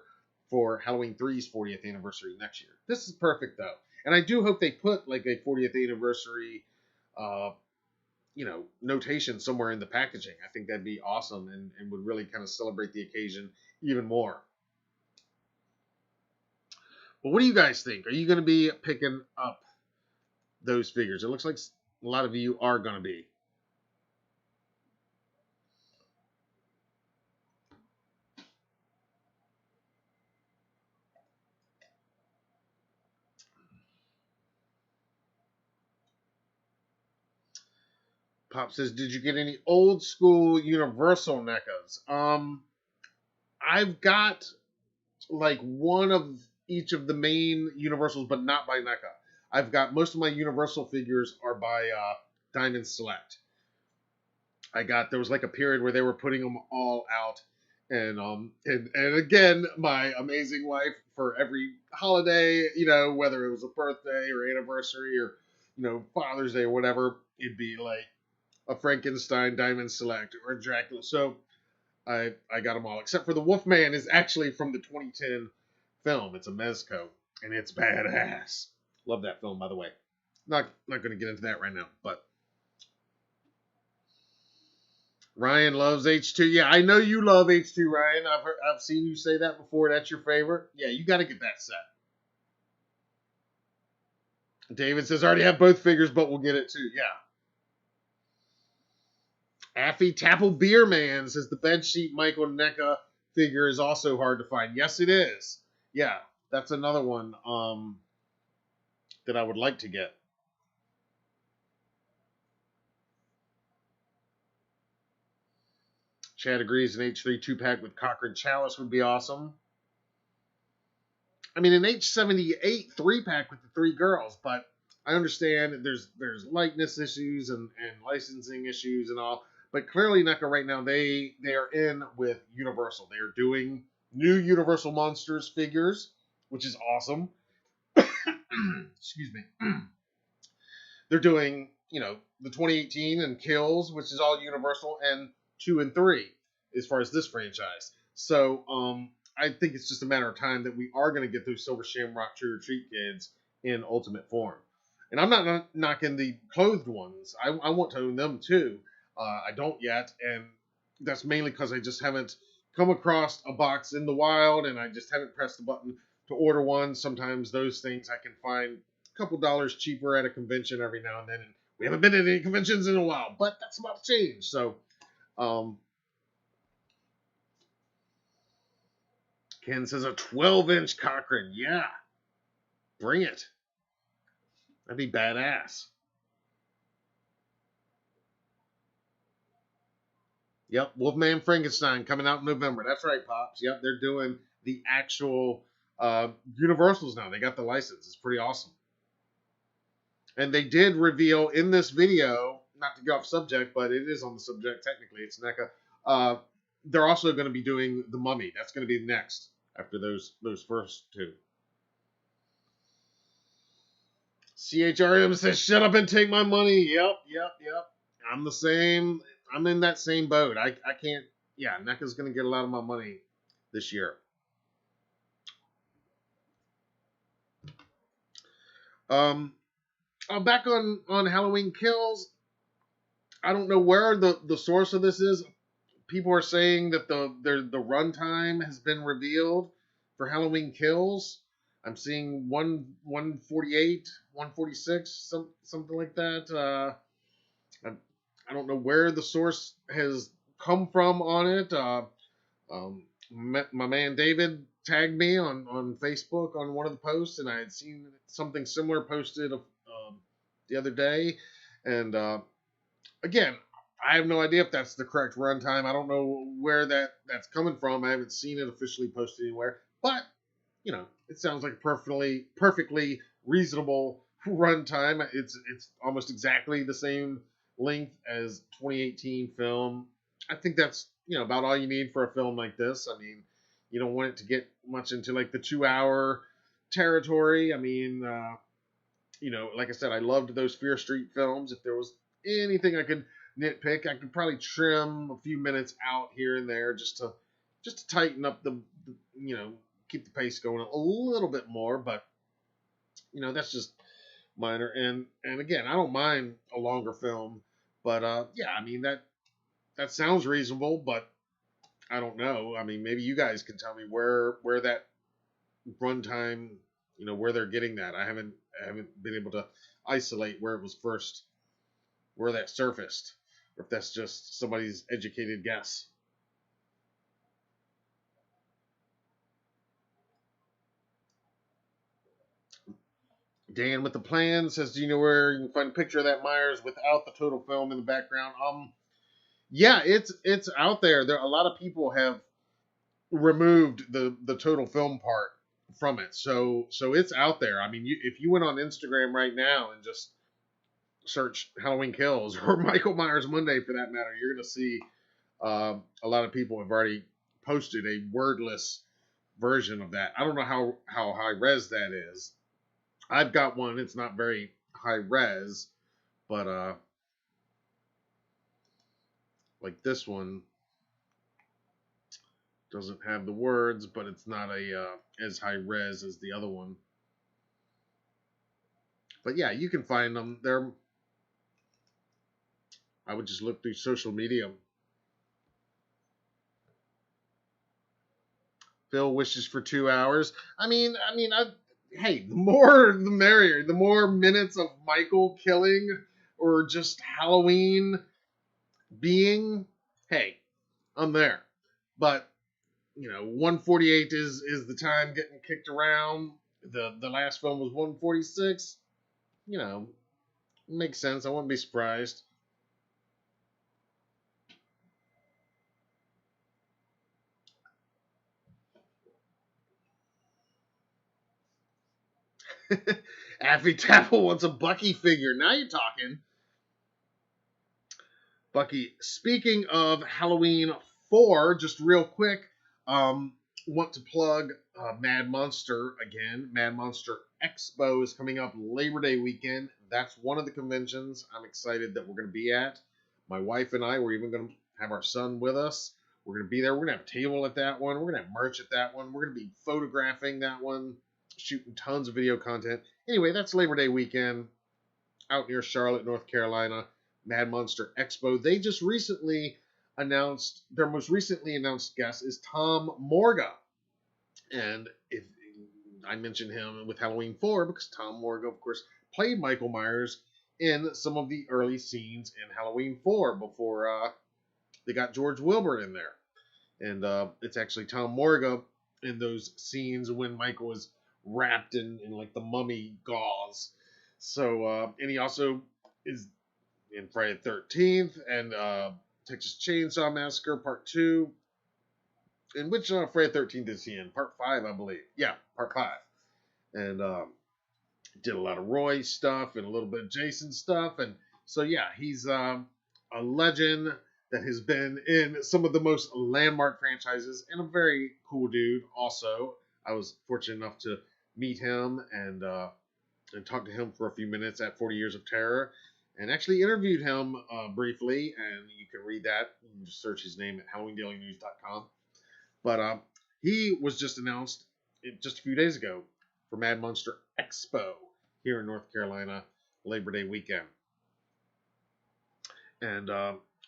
for Halloween 3's 40th anniversary next year. This is perfect, though. And I do hope they put like a 40th anniversary, notation somewhere in the packaging. I think that'd be awesome and would really kind of celebrate the occasion even more. But what do you guys think? Are you going to be picking up those figures? It looks like a lot of you are going to be. Pop says, did you get any old school Universal NECAs? I've got like one of each of the main Universals, but not by NECA. I've got most of my Universal figures are by Diamond Select. There was like a period where they were putting them all out, and again, my amazing wife for every holiday, whether it was a birthday or anniversary or Father's Day or whatever, it'd be like a Frankenstein Diamond Select or a Dracula. So I got them all, except for the Wolfman is actually from the 2010 film. It's a Mezco, and it's badass. Love that film, by the way. Not going to get into that right now, but Ryan loves H2. Yeah, I know you love H2, Ryan. I've seen you say that before. That's your favorite. Yeah, you got to get that set. David says, I already have both figures, but we'll get it too. Yeah. Affy Tapple Beer Man says the bedsheet Michael NECA figure is also hard to find. Yes, it is. Yeah, that's another one that I would like to get. Chad agrees an H3 2-pack with Cochran Chalice would be awesome. I mean, an H78 3-pack with the 3 girls, but I understand there's likeness issues and licensing issues and all. But clearly, NECA right now, they are in with Universal. They are doing new Universal Monsters figures, which is awesome. Excuse me. They're doing, the 2018 and Kills, which is all Universal, and 2 and 3 as far as this franchise. So I think it's just a matter of time that we are going to get those Silver Shamrock True Retreat kids in ultimate form. And I'm not knocking the clothed ones. I want to own them too. I don't yet, and that's mainly because I just haven't come across a box in the wild, and I just haven't pressed the button to order one. Sometimes those things I can find couple dollars cheaper at a convention every now and then. And we haven't been at any conventions in a while, but that's about to change. So, Ken says a 12-inch Cochrane. Yeah, bring it. That'd be badass. Yep, Wolfman Frankenstein coming out in November. That's right, Pops. Yep, they're doing the actual Universals now. They got the license. It's pretty awesome. And they did reveal in this video, not to get off subject, but it is on the subject technically. It's Neca. They're also going to be doing The Mummy. That's going to be next after those first two. CHRM says, "Shut up and take my money." Yep. I'm the same. I'm in that same boat. I can't. Yeah, NECA's going to get a lot of my money this year. Back on Halloween Kills. I don't know where the source of this is. People are saying that the runtime has been revealed for Halloween Kills. I'm seeing 148, 146, something like that. I don't know where the source has come from on it. My man David tagged me on Facebook on one of the posts, and I had seen something similar posted the other day. And again, I have no idea if that's the correct runtime. I don't know where that's coming from. I haven't seen it officially posted anywhere. But, you know, it sounds like a perfectly reasonable runtime. It's almost exactly the same length as 2018 film. I think that's, you know, about all you need for a film like this. I mean, you don't want it to get much into like the 2-hour territory. I mean, you know, like I said, I loved those Fear Street films. If there was anything I could nitpick, I could probably trim a few minutes out here and there just to tighten up the you know, keep the pace going a little bit more. But you know, that's just minor. And again, I don't mind a longer film, but yeah, I mean that sounds reasonable, but I don't know. I mean, maybe you guys can tell me where that runtime, you know, where they're getting that. I haven't been able to isolate where it was first, where that surfaced, or if that's just somebody's educated guess. Dan with the plan says, "Do you know where you can find a picture of that Myers without the total film in the background?" Yeah, it's out there. There a lot of people have removed the total film part from it, so it's out there. I mean, if you went on Instagram right now and just search Halloween Kills or Michael Myers Monday for that matter, you're gonna see a lot of people have already posted a wordless version of that. I don't know how high res that is. I've got one. It's not very high res, but like this one doesn't have the words, but it's not as high res as the other one. But yeah, you can find them there. I would just look through social media. Phil wishes for 2 hours. I mean, hey, the more the merrier. The more minutes of Michael killing or just Halloween being, hey, I'm there. But you know, 148 is the time getting kicked around. The last film was 146. You know, makes sense. I wouldn't be surprised. Affy Tapple wants a Bucky figure. Now you're talking. Bucky, speaking of Halloween 4, just real quick, want to plug Mad Monster again. Mad Monster Expo is coming up Labor Day weekend. That's one of the conventions I'm excited that we're going to be at. My wife and I, we're even going to have our son with us. We're going to be there. We're going to have a table at that one. We're going to have merch at that one. We're going to be photographing that one, shooting tons of video content. Anyway, that's Labor Day weekend out near Charlotte, North Carolina. Mad Monster Expo. They just recently announced, their most recently announced guest is Tom Morga. And if I mentioned him with Halloween 4 because Tom Morgan, of course, played Michael Myers in some of the early scenes in Halloween 4 before they got George Wilbur in there. And it's actually Tom Morgan in those scenes when Michael was wrapped in like the mummy gauze. So, and he also is in Friday the 13th and Texas Chainsaw Massacre Part 2. In which Friday the 13th is he in? Part 5, I believe. Yeah, Part 5. And did a lot of Roy stuff and a little bit of Jason stuff. And so, yeah, he's a legend that has been in some of the most landmark franchises and a very cool dude also. I was fortunate enough to meet him and talk to him for a few minutes at 40 Years of Terror and actually interviewed him briefly. And you can read that. You can just search his name at HalloweenDailyNews.com. But he was just announced just a few days ago for Mad Monster Expo here in North Carolina, Labor Day weekend. And,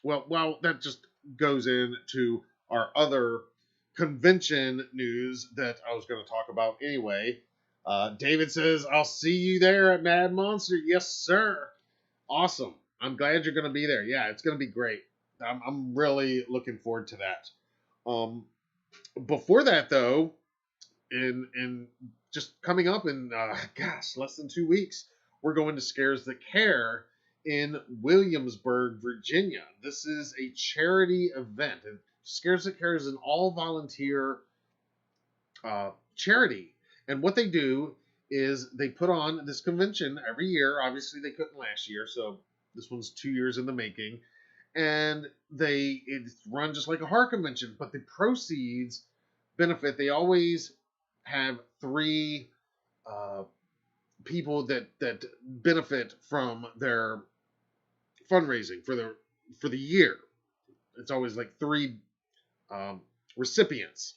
well, that just goes into our other convention news that I was going to talk about anyway. David says, I'll see you there at Mad Monster. Yes, sir. Awesome. I'm glad you're going to be there. Yeah, it's going to be great. I'm really looking forward to that. Before that, though, in just coming up in, less than 2 weeks, we're going to Scares That Care in Williamsburg, Virginia. This is a charity event. And Scares That Care is an all-volunteer charity. And what they do is they put on this convention every year. Obviously, they couldn't last year, so this one's 2 years in the making. And it's run just like a horror convention, but the proceeds benefit. They always have 3 people that benefit from their fundraising for the year. It's always like 3 recipients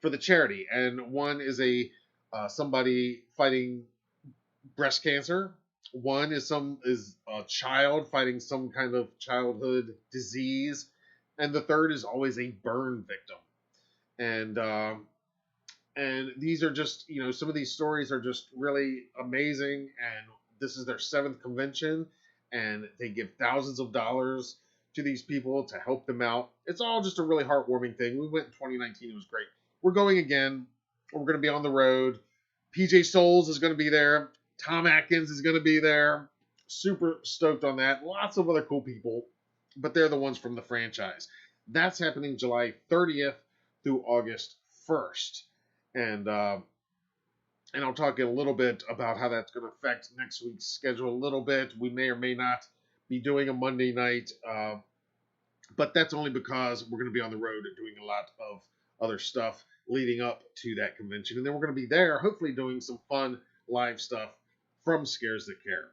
for the charity, and one is somebody fighting breast cancer. One is a child fighting some kind of childhood disease, and the third is always a burn victim. And these are just, some of these stories are just really amazing. And this is their 7th convention, and they give thousands of dollars to these people to help them out. It's all just a really heartwarming thing. We went in 2019. It was great. We're going again. We're going to be on the road. PJ Souls is going to be there. Tom Atkins is going to be there. Super stoked on that. Lots of other cool people, but they're the ones from the franchise. That's happening July 30th through August 1st. And I'll talk a little bit about how that's going to affect next week's schedule a little bit. We may or may not be doing a Monday night, but that's only because we're going to be on the road and doing a lot of other stuff leading up to that convention. And then we're going to be there, hopefully doing some fun live stuff from Scares That Care.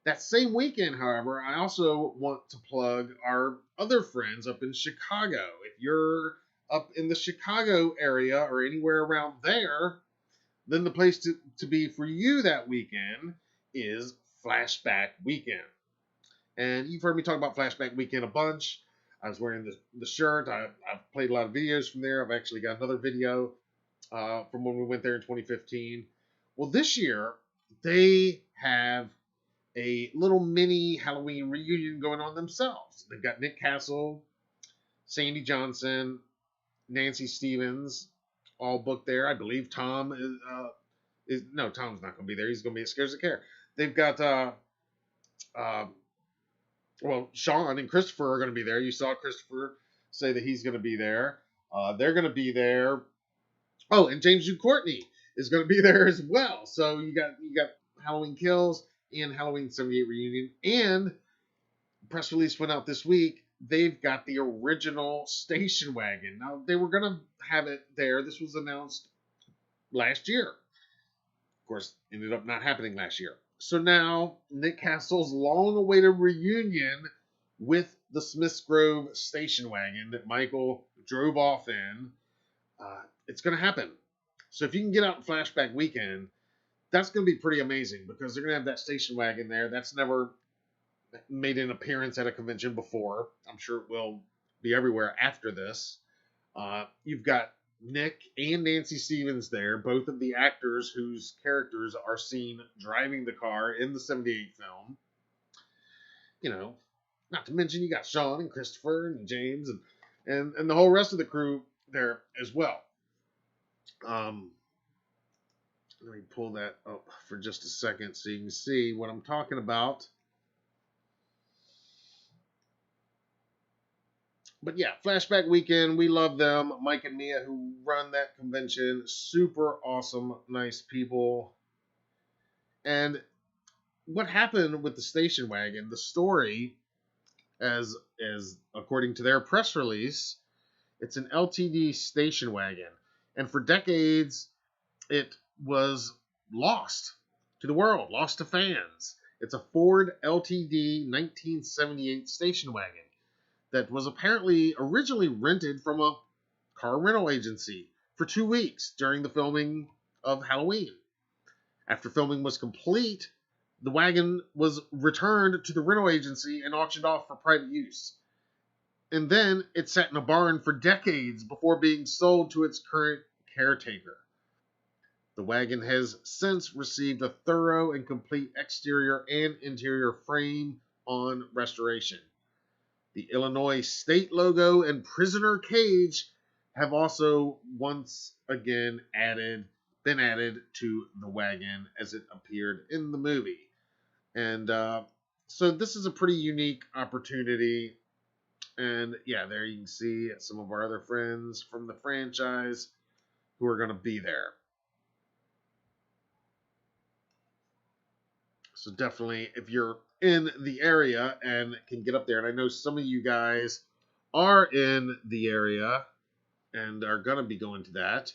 That same weekend, however, I also want to plug our other friends up in Chicago. If you're up in the Chicago area or anywhere around there, then the place to be for you that weekend is Flashback Weekend. And you've heard me talk about Flashback Weekend a bunch. I was wearing the shirt. I've played a lot of videos from there. I've actually got another video from when we went there in 2015. Well, this year, they have a little mini Halloween reunion going on themselves. They've got Nick Castle, Sandy Johnson, Nancy Stevens, all booked there. I believe Tom no, Tom's not going to be there. He's going to be at Scares That Care. They've got Sean and Christopher are going to be there. You saw Christopher say that he's going to be there. They're going to be there. Oh, and James Jude Courtney is going to be there as well. So you got Halloween Kills and Halloween 78 Reunion. And press release went out this week. They've got the original station wagon. Now, they were going to have it there. This was announced last year. Of course, ended up not happening last year. So now, Nick Castle's long-awaited reunion with the Smiths Grove station wagon that Michael drove off in, it's going to happen. So if you can get out in Flashback Weekend, that's going to be pretty amazing because they're going to have that station wagon there. That's never made an appearance at a convention before. I'm sure it will be everywhere after this. You've got Nick and Nancy Stevens there, both of the actors whose characters are seen driving the car in the 78 film. You know, not to mention you got Sean and Christopher and James and the whole rest of the crew there as well. Let me pull that up for just a second so you can see what I'm talking about. But yeah, Flashback Weekend, we love them. Mike and Mia, who run that convention, super awesome, nice people. And what happened with the station wagon? The story, as according to their press release, it's an LTD station wagon, and for decades it was lost to the world, lost to fans. It's a Ford LTD 1978 station wagon that was apparently originally rented from a car rental agency for 2 weeks during the filming of Halloween. After filming was complete, the wagon was returned to the rental agency and auctioned off for private use. And then it sat in a barn for decades before being sold to its current caretaker. The wagon has since received a thorough and complete exterior and interior frame on restoration. The Illinois state logo and prisoner cage have also once again been added to the wagon as it appeared in the movie. And so this is a pretty unique opportunity. And yeah, there you can see some of our other friends from the franchise who are going to be there. So definitely, if you're in the area and can get up there, and I know some of you guys are in the area and are going to be going to that.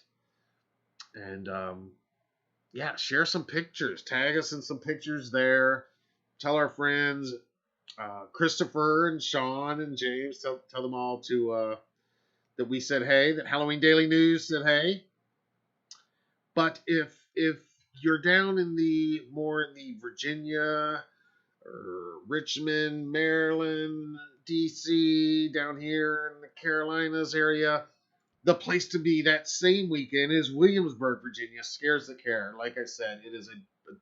And yeah, share some pictures. Tag us in some pictures there. Tell our friends, Christopher and Sean and James, tell them all to that we said hey, that Halloween Daily News said hey. But if you're down in the Virginia or Richmond, Maryland, DC, down here in the Carolinas area, the place to be that same weekend is Williamsburg, Virginia. Scares the Care. Like I said, it is a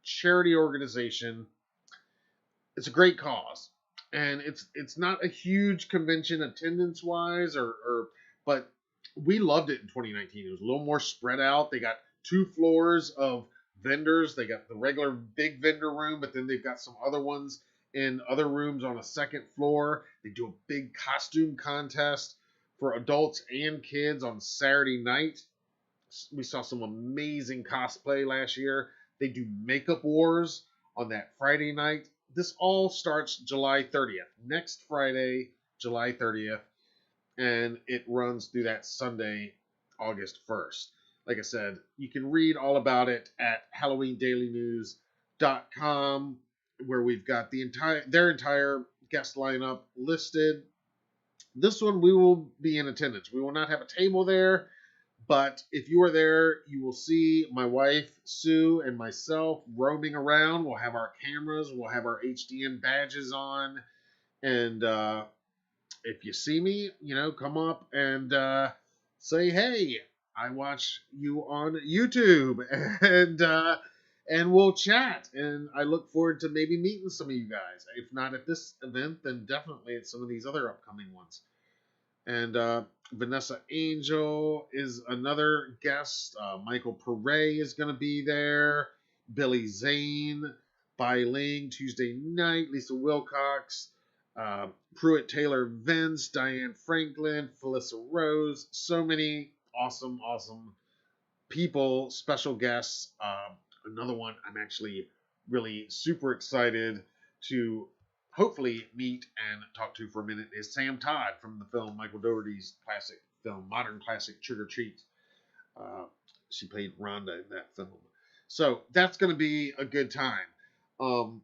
charity organization. It's a great cause, and it's not a huge convention attendance wise, but we loved it in 2019. It was a little more spread out. They got 2 floors of vendors. They got the regular big vendor room, but then they've got some other ones in other rooms on a second floor. They do a big costume contest for adults and kids on Saturday night. We saw some amazing cosplay last year. They do makeup wars on that Friday night. This all starts July 30th, next Friday, July 30th, and it runs through that Sunday, August 1st. Like I said, you can read all about it at HalloweenDailyNews.com, where we've got their entire guest lineup listed. This one, we will be in attendance. We will not have a table there, but if you are there, you will see my wife, Sue, and myself roaming around. We'll have our cameras. We'll have our HDN badges on. And if you see me, come up and say, hey, I watch you on YouTube. And we'll chat. And I look forward to maybe meeting some of you guys. If not at this event, then definitely at some of these other upcoming ones. And Vanessa Angel is another guest. Michael Pere is going to be there. Billy Zane, Bai Ling, Tuesday night. Lisa Wilcox, Pruitt Taylor Vince, Diane Franklin, Felissa Rose. So many awesome people, special guests. Another one I'm actually really super excited to hopefully meet and talk to for a minute is Sam Todd from the film Michael Dougherty's classic film, modern classic Trick or Treat. She played Rhonda in that film. So that's going to be a good time. I'll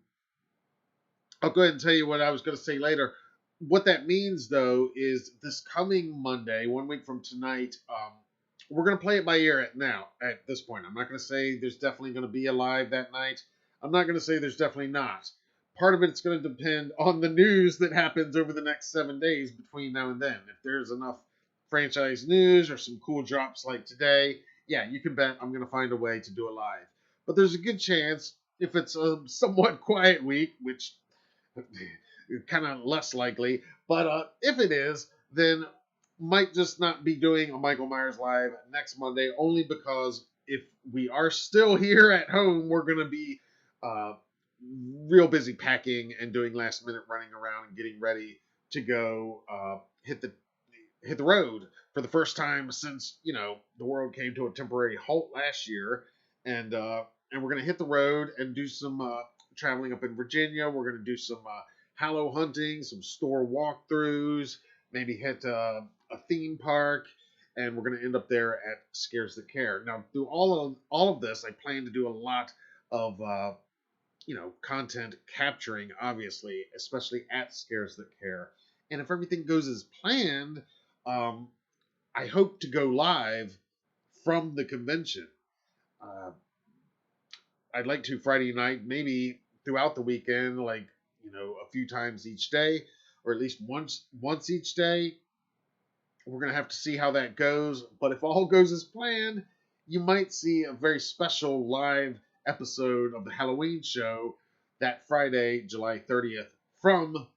go ahead and tell you what I was going to say later. What that means, though, is this coming Monday, 1 week from tonight, we're going to play it by ear at this point. I'm not going to say there's definitely going to be a live that night. I'm not going to say there's definitely not. Part of it's going to depend on the news that happens over the next 7 days between now and then. If there's enough franchise news or some cool drops like today, yeah, you can bet I'm going to find a way to do it live. But there's a good chance if it's a somewhat quiet week, which kind of less likely, but if it is, then might just not be doing a Michael Myers Live next Monday, only because if we are still here at home, we're going to be uh, real busy packing and doing last minute running around and getting ready to go hit the road for the first time since the world came to a temporary halt last year, and we're gonna hit the road and do some traveling up in Virginia. We're gonna do some Hallow hunting, some store walkthroughs, maybe hit a theme park, and we're gonna end up there at Scares That Care. Now, through all of this, I plan to do a lot of content capturing, obviously, especially at Scares That Care. And if everything goes as planned, um, I hope to go live from the convention. Uh, I'd like to Friday night, maybe throughout the weekend, like a few times each day, or at least once each day. We're gonna have to see how that goes. But if all goes as planned, you might see a very special live episode of the Halloween show that Friday, July 30th, from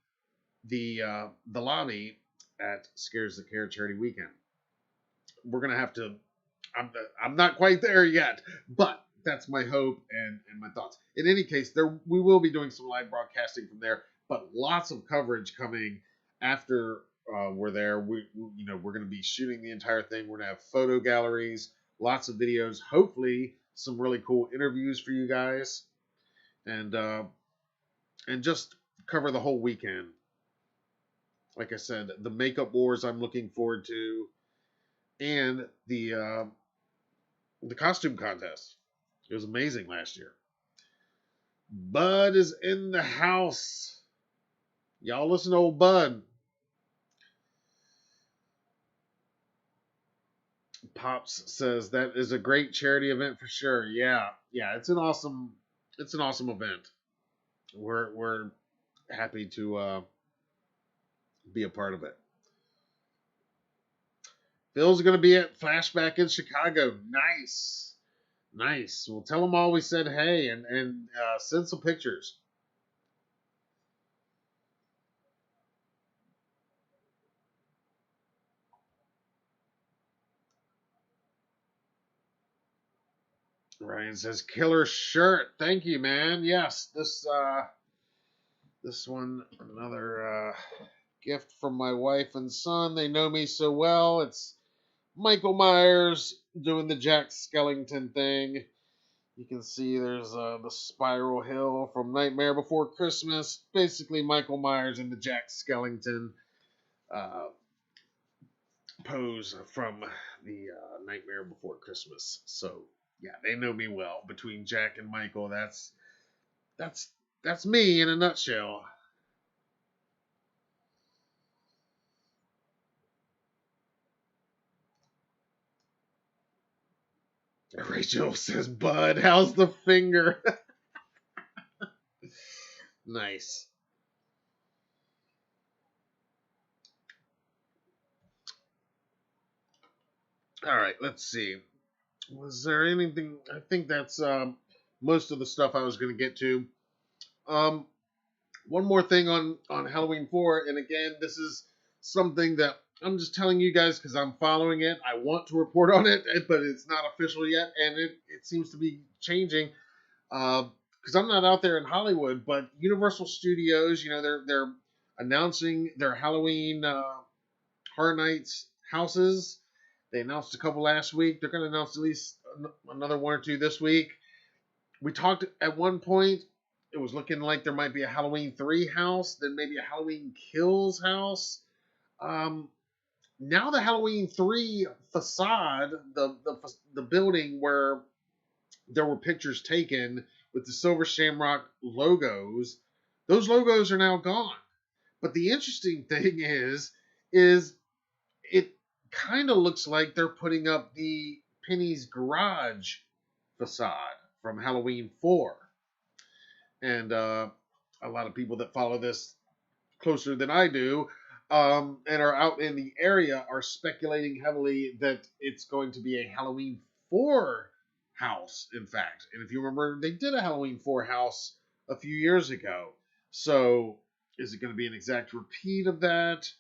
the lobby at Scares the Care Charity Weekend. We're gonna have to. I'm not quite there yet, but that's my hope and my thoughts. In any case, we will be doing some live broadcasting from there, but lots of coverage coming after we're there. We're going to be shooting the entire thing. We're going to have photo galleries, lots of videos, hopefully some really cool interviews for you guys, and just cover the whole weekend. Like I said, the makeup wars I'm looking forward to, and the costume contest. It was amazing last year. Bud is in the house. Y'all listen to old Bud. Pops says that is a great charity event for sure. Yeah, it's an awesome event. We're happy to be a part of it. Phil's gonna be at Flashback in Chicago. Nice. Well, tell them all we said hey, and send some pictures. Ryan says killer shirt. Thank you, man. Yes, this one, another gift from my wife and son. They know me so well. It's Michael Myers doing the Jack Skellington thing. You can see there's the Spiral Hill from Nightmare Before Christmas. Basically, Michael Myers and the Jack Skellington uh, pose from the Nightmare Before Christmas. So yeah, they know me well. Between Jack and Michael, that's me in a nutshell. Rachel says, "Bud, how's the finger?" Nice. All right, let's see. Was there anything? I think that's most of the stuff I was going to get to. Um, One more thing on Halloween 4, and again, this is something that I'm just telling you guys because I'm following it. I want to report on it, but it's not official yet, and it seems to be changing. Because I'm not out there in Hollywood, but Universal Studios, they're announcing their Halloween Horror Nights houses. They announced a couple last week. They're going to announce at least another one or two this week. We talked at one point. It was looking like there might be a Halloween 3 house, then maybe a Halloween Kills house. Now the Halloween 3 facade, the building where there were pictures taken with the Silver Shamrock logos, those logos are now gone. But the interesting thing is it kind of looks like they're putting up the Penny's Garage facade from Halloween 4. And a lot of people that follow this closer than I do and are out in the area are speculating heavily that it's going to be a Halloween 4 house, in fact. And if you remember, they did a Halloween 4 house a few years ago. So is it going to be an exact repeat of that?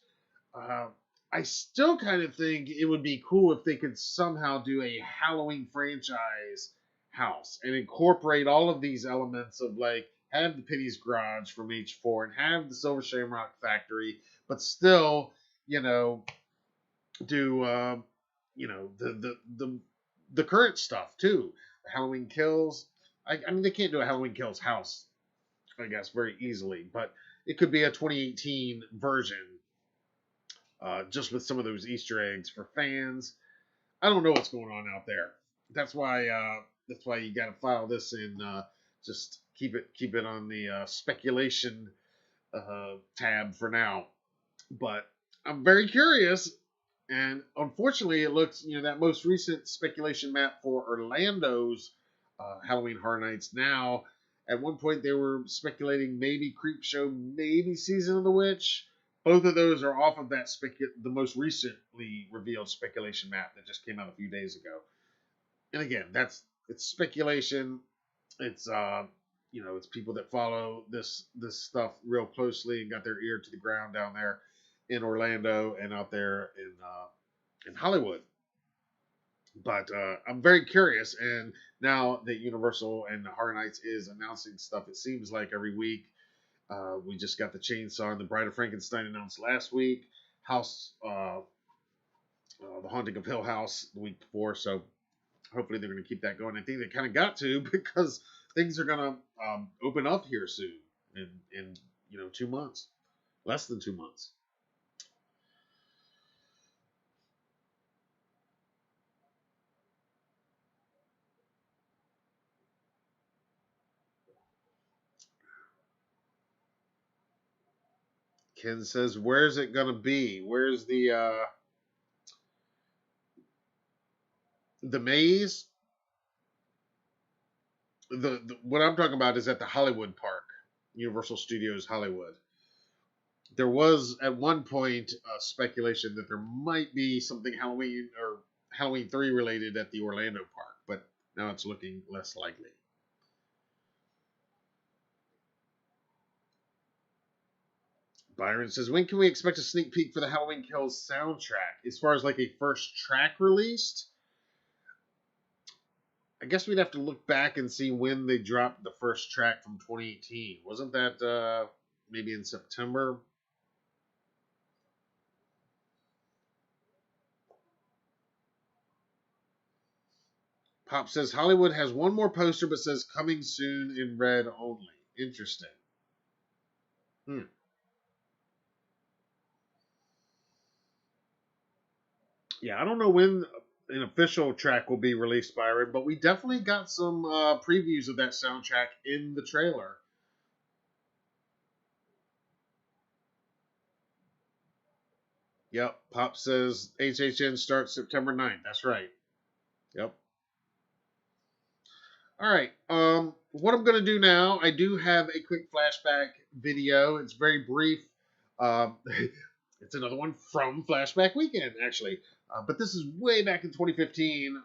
Uh, I still kind of think it would be cool if they could somehow do a Halloween franchise house and incorporate all of these elements of like have the Penny's Garage from H4 and have the Silver Shamrock Factory, but still, you know, do the current stuff too. Halloween Kills. I mean, they can't do a Halloween Kills house, I guess, very easily, but it could be a 2018 version, just with some of those Easter eggs for fans. I don't know what's going on out there. That's why you got to file this in. Just keep it on the speculation tab for now. But I'm very curious, and unfortunately, it looks that most recent speculation map for Orlando's Halloween Horror Nights now. At one point, they were speculating maybe Creepshow, maybe Season of the Witch. Both of those are off of that the most recently revealed speculation map that just came out a few days ago. And again, it's speculation. It's it's people that follow this stuff real closely and got their ear to the ground down there in Orlando and out there in Hollywood. But I'm very curious, and now that Universal and Horror Nights is announcing stuff, it seems like every week. We just got the Chainsaw and the Bride of Frankenstein announced last week. The Haunting of Hill House the week before. So hopefully they're going to keep that going. I think they kind of got to because things are going to open up here soon in 2 months, less than 2 months. Ken says, "Where's it gonna be? Where's the maze? The what I'm talking about is at the Hollywood Park, Universal Studios Hollywood. There was at one point speculation that there might be something Halloween or Halloween 3 related at the Orlando Park, but now it's looking less likely." Byron says, "When can we expect a sneak peek for the Halloween Kills soundtrack? As far as like a first track released, I guess we'd have to look back and see when they dropped the first track from 2018. Wasn't that maybe in September?" Pop says Hollywood has one more poster but says coming soon in red only. Interesting. Yeah, I don't know when an official track will be released, Byron, but we definitely got some previews of that soundtrack in the trailer. Yep, Pop says HHN starts September 9th. That's right. Yep. All right. What I'm going to do now, I do have a quick flashback video. It's very brief. Um, it's another one from Flashback Weekend, actually. But this is way back in 2015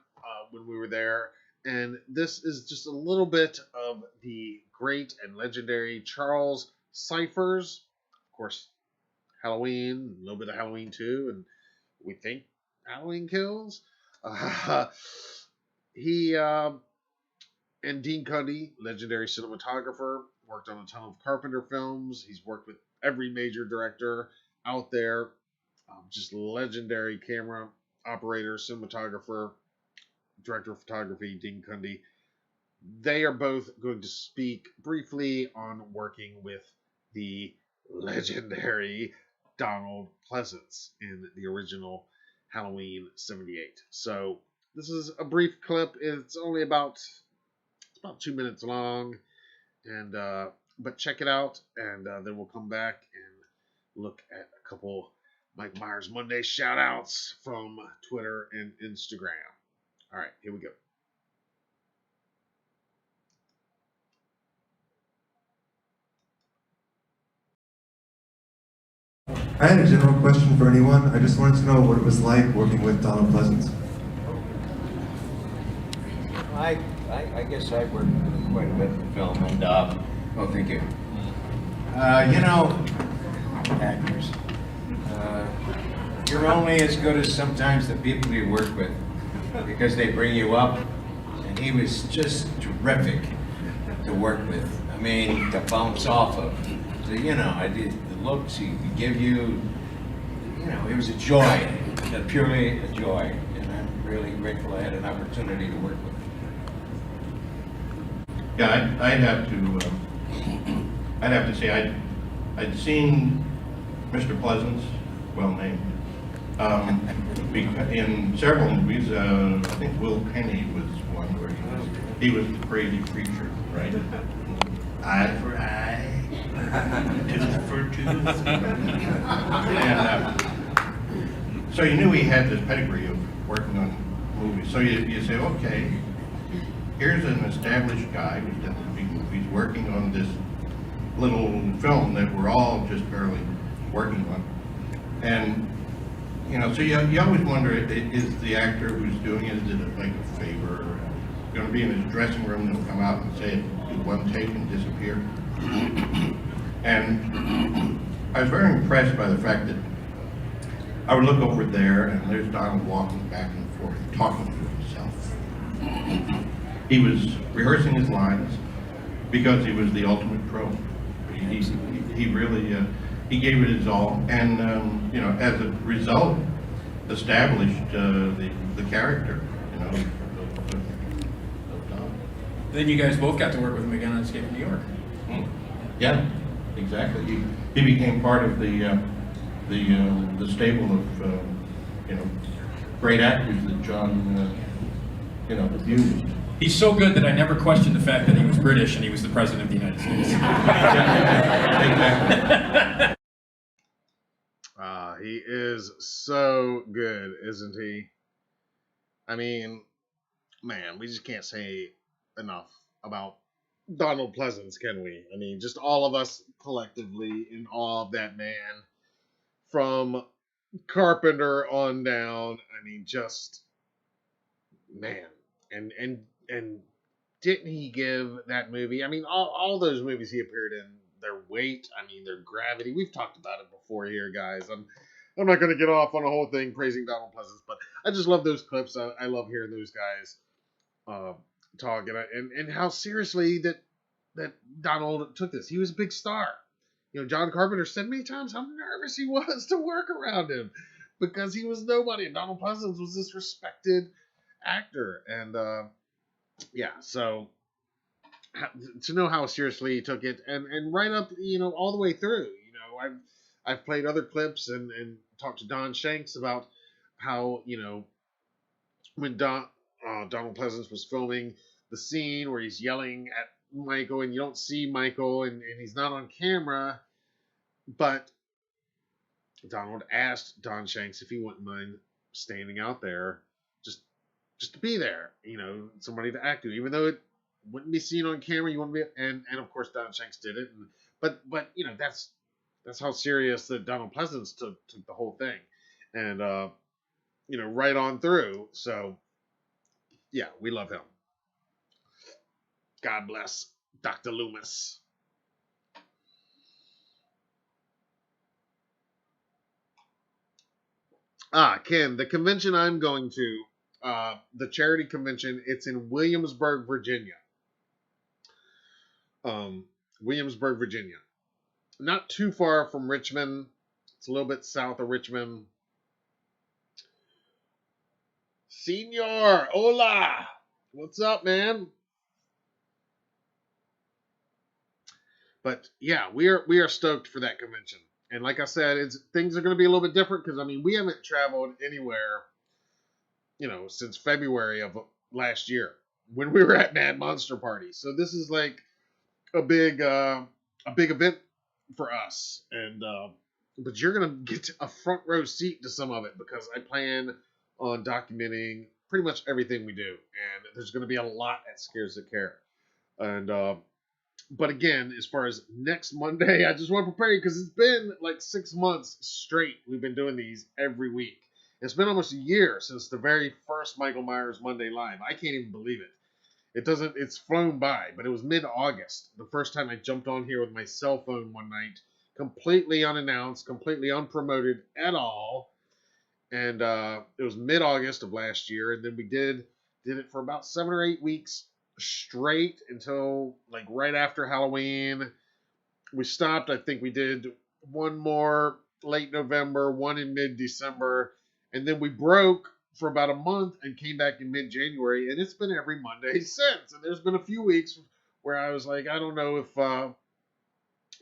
when we were there. And this is just a little bit of the great and legendary Charles Cyphers. Of course, Halloween, a little bit of Halloween too, and we think Halloween Kills. He and Dean Cundy, legendary cinematographer, worked on a ton of Carpenter films. He's worked with every major director out there. Just legendary camera operator, cinematographer, director of photography, Dean Cundy. They are both going to speak briefly on working with the legendary Donald Pleasance in the original Halloween '78. So this is a brief clip. It's only about 2 minutes long, and but check it out, and then we'll come back and look at a couple Mike Myers Monday shout outs from Twitter and Instagram. All right, here we go. I had a general question for anyone. I just wanted to know what it was like working with Donald Pleasance. I guess I worked quite a bit in film, and oh, thank you. Actors, you're only as good as sometimes the people you work with, because they bring you up, and he was just terrific to work with. I mean, to bounce off of. So, I did the looks he could give you. It was a joy, purely a joy, and I'm really grateful I had an opportunity to work with him. Yeah, I'd have to say I'd seen Mr. Pleasance, well named, in several movies. I think Will Penny was one where he was the crazy preacher, right? Eye for eye, tooth for tooth. And so you knew he had this pedigree of working on movies. So you say, okay, here's an established guy who's done big movies working on this little film that we're all just barely working on. And, so you always wonder, is the actor who's doing it, is it like a favor? Or going to be in his dressing room and he'll come out and say it, do one take and disappear? And I was very impressed by the fact that I would look over there and there's Donald walking back and forth, talking to himself. He was rehearsing his lines because he was the ultimate pro. He really, he gave it his all, and as a result, established the character, of Donald. Then you guys both got to work with him again on Escape from New York. Yeah, exactly. He became part of the stable of great actors that John abused. He's so good that I never questioned the fact that he was British and he was the president of the United States. Exactly. He is so good, isn't he? I mean, man, we just can't say enough about Donald Pleasance, can we? I mean, just all of us collectively in awe of that man. From Carpenter on down, I mean, just man, and didn't he give that movie? I mean, all those movies he appeared in, their weight, I mean, their gravity. We've talked about it before here, guys. I'm not going to get off on a whole thing praising Donald Pleasance, but I just love those clips. I love hearing those guys talk, and how seriously that Donald took this. He was a big star. John Carpenter said many times how nervous he was to work around him because he was nobody, and Donald Pleasance was this respected actor. And so to know how seriously he took it, and right up, all the way through. I've played other clips and talked to Don Shanks about how when Donald Pleasance was filming the scene where he's yelling at Michael, and you don't see Michael, and he's not on camera, but Donald asked Don Shanks if he wouldn't mind standing out there just to be there, somebody to act to, even though it wouldn't be seen on camera. You want to be, and of course Don Shanks did it, but that's how serious that Donald Pleasance took the whole thing, and right on through. So yeah, we love him. God bless Dr. Loomis. Ken, the convention I'm going to, the charity convention, it's in Williamsburg, Virginia. Williamsburg, Virginia. Not too far from Richmond. It's a little bit south of Richmond. Senor, hola. What's up, man? But yeah, we are stoked for that convention. And like I said, things are going to be a little bit different because we haven't traveled anywhere, since February of last year when we were at Mad Monster Party. So this is like a big event for us, and but you're gonna get a front row seat to some of it because I plan on documenting pretty much everything we do, and there's gonna be a lot at Scares That Care, and But again, as far as next Monday, I just want to prepare you because it's been like 6 months straight. We've been doing these every week. It's been almost a year since the very first Michael Myers Monday Live. I can't even believe it. It's flown by, but it was mid-August. The first time I jumped on here with my cell phone one night, completely unannounced, completely unpromoted at all. And it was mid-August of last year. And then we did it for about 7 or 8 weeks straight until like right after Halloween. We stopped. I think we did one more late November, one in mid-December, and then we broke for about a month and came back in mid-January, and it's been every Monday since. And there's been a few weeks where I was like, I don't know if I'm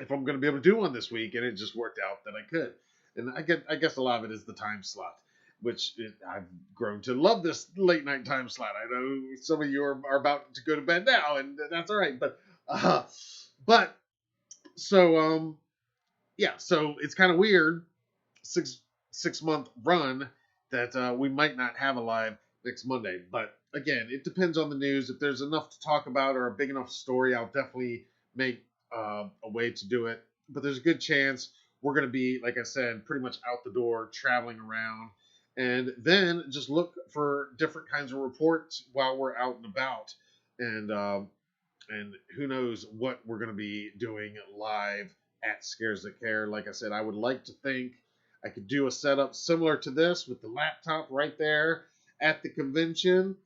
going to be able to do one this week, and it just worked out that I could. And I guess a lot of it is the time slot, which I've grown to love this late night time slot. I know some of you are about to go to bed now, and that's all right. But so yeah, so it's kind of weird, six month run that we might not have a live next Monday. But again, it depends on the news. If there's enough to talk about or a big enough story, I'll definitely make a way to do it. But there's a good chance we're going to be, like I said, pretty much out the door, traveling around, and then just look for different kinds of reports while we're out and about. And who knows what we're going to be doing live at Scares That Care. Like I said, I would like to think I could do a setup similar to this with the laptop right there at the convention.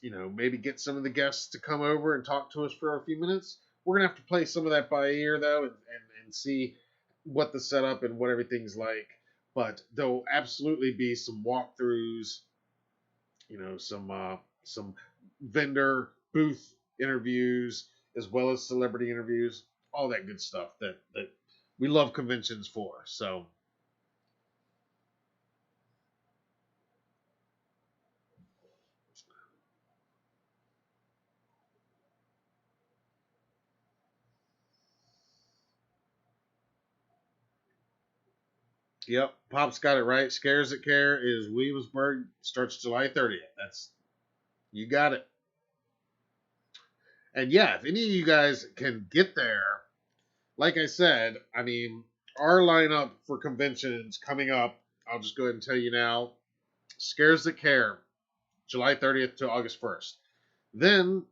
You know, maybe get some of the guests to come over and talk to us for a few minutes. We're going to have to play some of that by ear, though, and see what the setup and what everything's like. But there'll absolutely be some walkthroughs, you know, some vendor booth interviews, as well as celebrity interviews, all that good stuff that we love conventions for. So yep, Pop's got it right. Scares That Care is Williamsburg, starts July 30th. You got it. And yeah, if any of you guys can get there, like I said, I mean, our lineup for conventions coming up, I'll just go ahead and tell you now. Scares That Care, July 30th to August 1st. Then,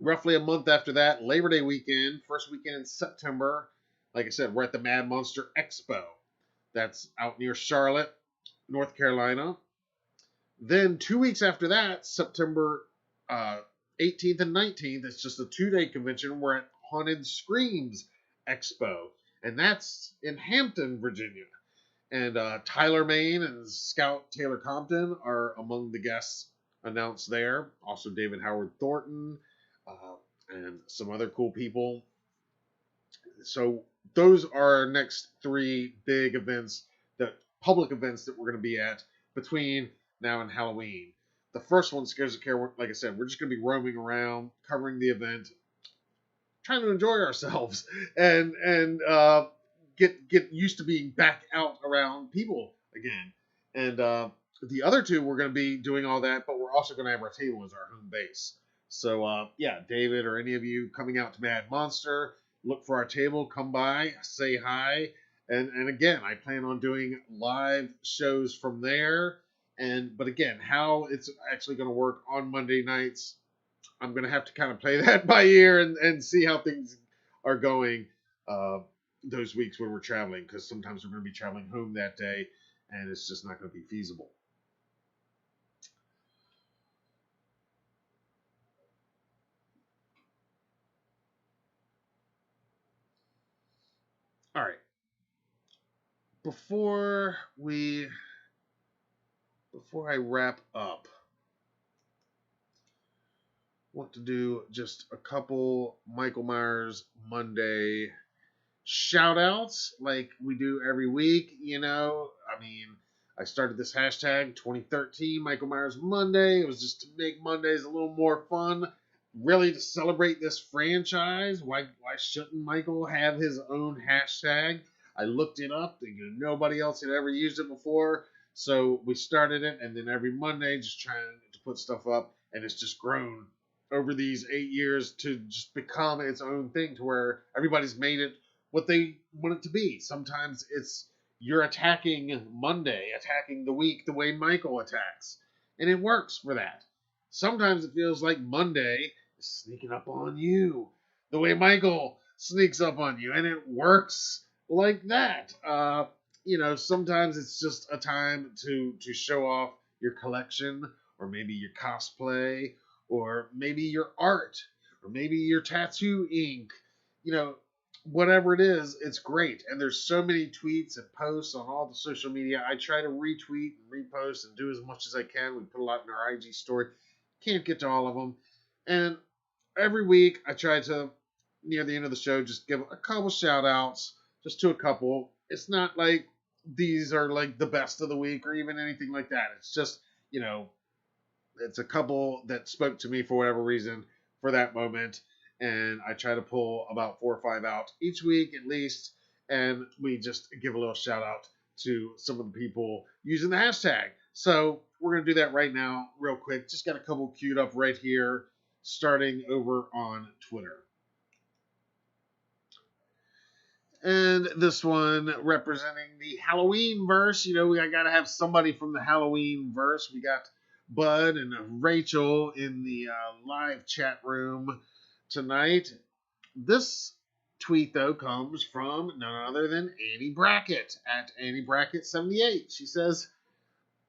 roughly a month after that, Labor Day weekend, first weekend in September, like I said, we're at the Mad Monster Expo. That's out near Charlotte, North Carolina. Then 2 weeks after that, September 18th and 19th, it's just a 2-day convention. We're at Haunted Screams Expo, and that's in Hampton, Virginia. And Tyler Main and Scout Taylor Compton are among the guests announced there. Also David Howard Thornton and some other cool people. So those are our next 3 big events, public events that we're going to be at between now and Halloween. The first one, Scares That Care, like I said, we're just going to be roaming around, covering the event, trying to enjoy ourselves, and get used to being back out around people again. And the other 2, we're going to be doing all that, but we're also going to have our table as our home base. So yeah, David or any of you coming out to Mad Monster, look for our table, come by, say hi. And again, I plan on doing live shows from there. But again, how it's actually going to work on Monday nights, I'm going to have to kind of play that by ear and see how things are going those weeks when we're traveling, because sometimes we're going to be traveling home that day, and it's just not going to be feasible. All right. Before I wrap up, I want to do just a couple Michael Myers Monday shout outs like we do every week. You know, I mean, I started this hashtag 2013 Michael Myers Monday. It was just to make Mondays a little more fun, really to celebrate this franchise. Why shouldn't Michael have his own hashtag? I looked it up, and nobody else had ever used it before. So we started it, and then every Monday just trying to put stuff up, and it's just grown over these 8 years to just become its own thing to where everybody's made it what they want it to be. Sometimes it's you're attacking Monday, attacking the week the way Michael attacks, and it works for that. Sometimes it feels like Monday is sneaking up on you the way Michael sneaks up on you, and it works like that. Sometimes it's just a time to show off your collection, or maybe your cosplay, or maybe your art, or maybe your tattoo ink. Whatever it is, it's great. And there's so many tweets and posts on all the social media. I try to retweet and repost and do as much as I can. We put a lot in our IG story. Can't get to all of them. And every week I try to, near the end of the show, just give a couple shout outs, just to a couple. It's not like these are like the best of the week or even anything like that. It's just, it's a couple that spoke to me for whatever reason for that moment. And I try to pull about 4 or 5 out each week at least. And we just give a little shout out to some of the people using the hashtag. So we're going to do that right now real quick. Just got a couple queued up right here, starting over on Twitter. And this one representing the Halloween verse. We got to have somebody from the Halloween verse. We got Bud and Rachel in the live chat room tonight. This tweet, though, comes from none other than Annie Brackett at Annie Brackett 78. She says,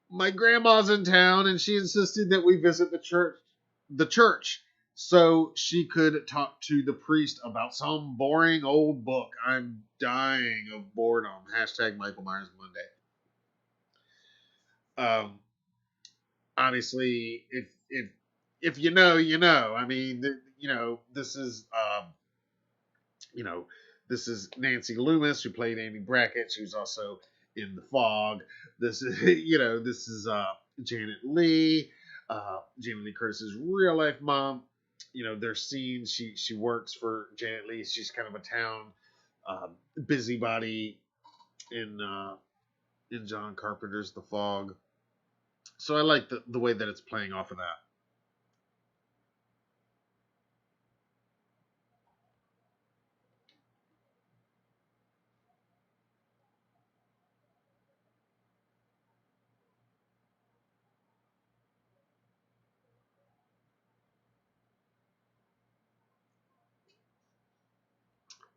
"My grandma's in town and she insisted that we visit the church so she could talk to the priest about some boring old book. I'm dying of boredom." Hashtag Michael Myers Monday. Obviously, if you know, you know. I mean, this is this is Nancy Loomis, who played Amy Brackett. She was also in The Fog. This is this is Janet Lee. Jamie Lee Curtis's real life mom. Their scenes. She works for Janet Lee. She's kind of a town busybody in John Carpenter's The Fog. So I like the way that it's playing off of that.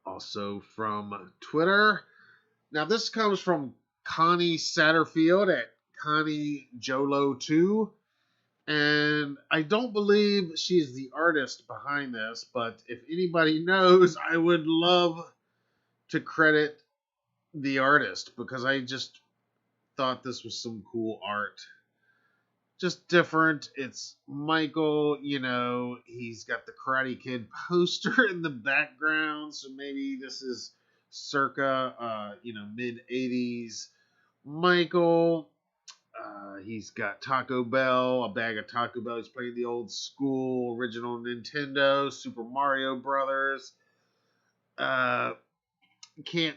Also from Twitter. Now this comes from Connie Satterfield at Connie Jolo2. And I don't believe she's the artist behind this, but if anybody knows, I would love to credit the artist because I just thought this was some cool art. Just different. It's Michael, he's got the Karate Kid poster in the background, so maybe this is circa, mid 80s Michael. He's got Taco Bell, a bag of Taco Bell. He's playing the old school original Nintendo, Super Mario Brothers. Can't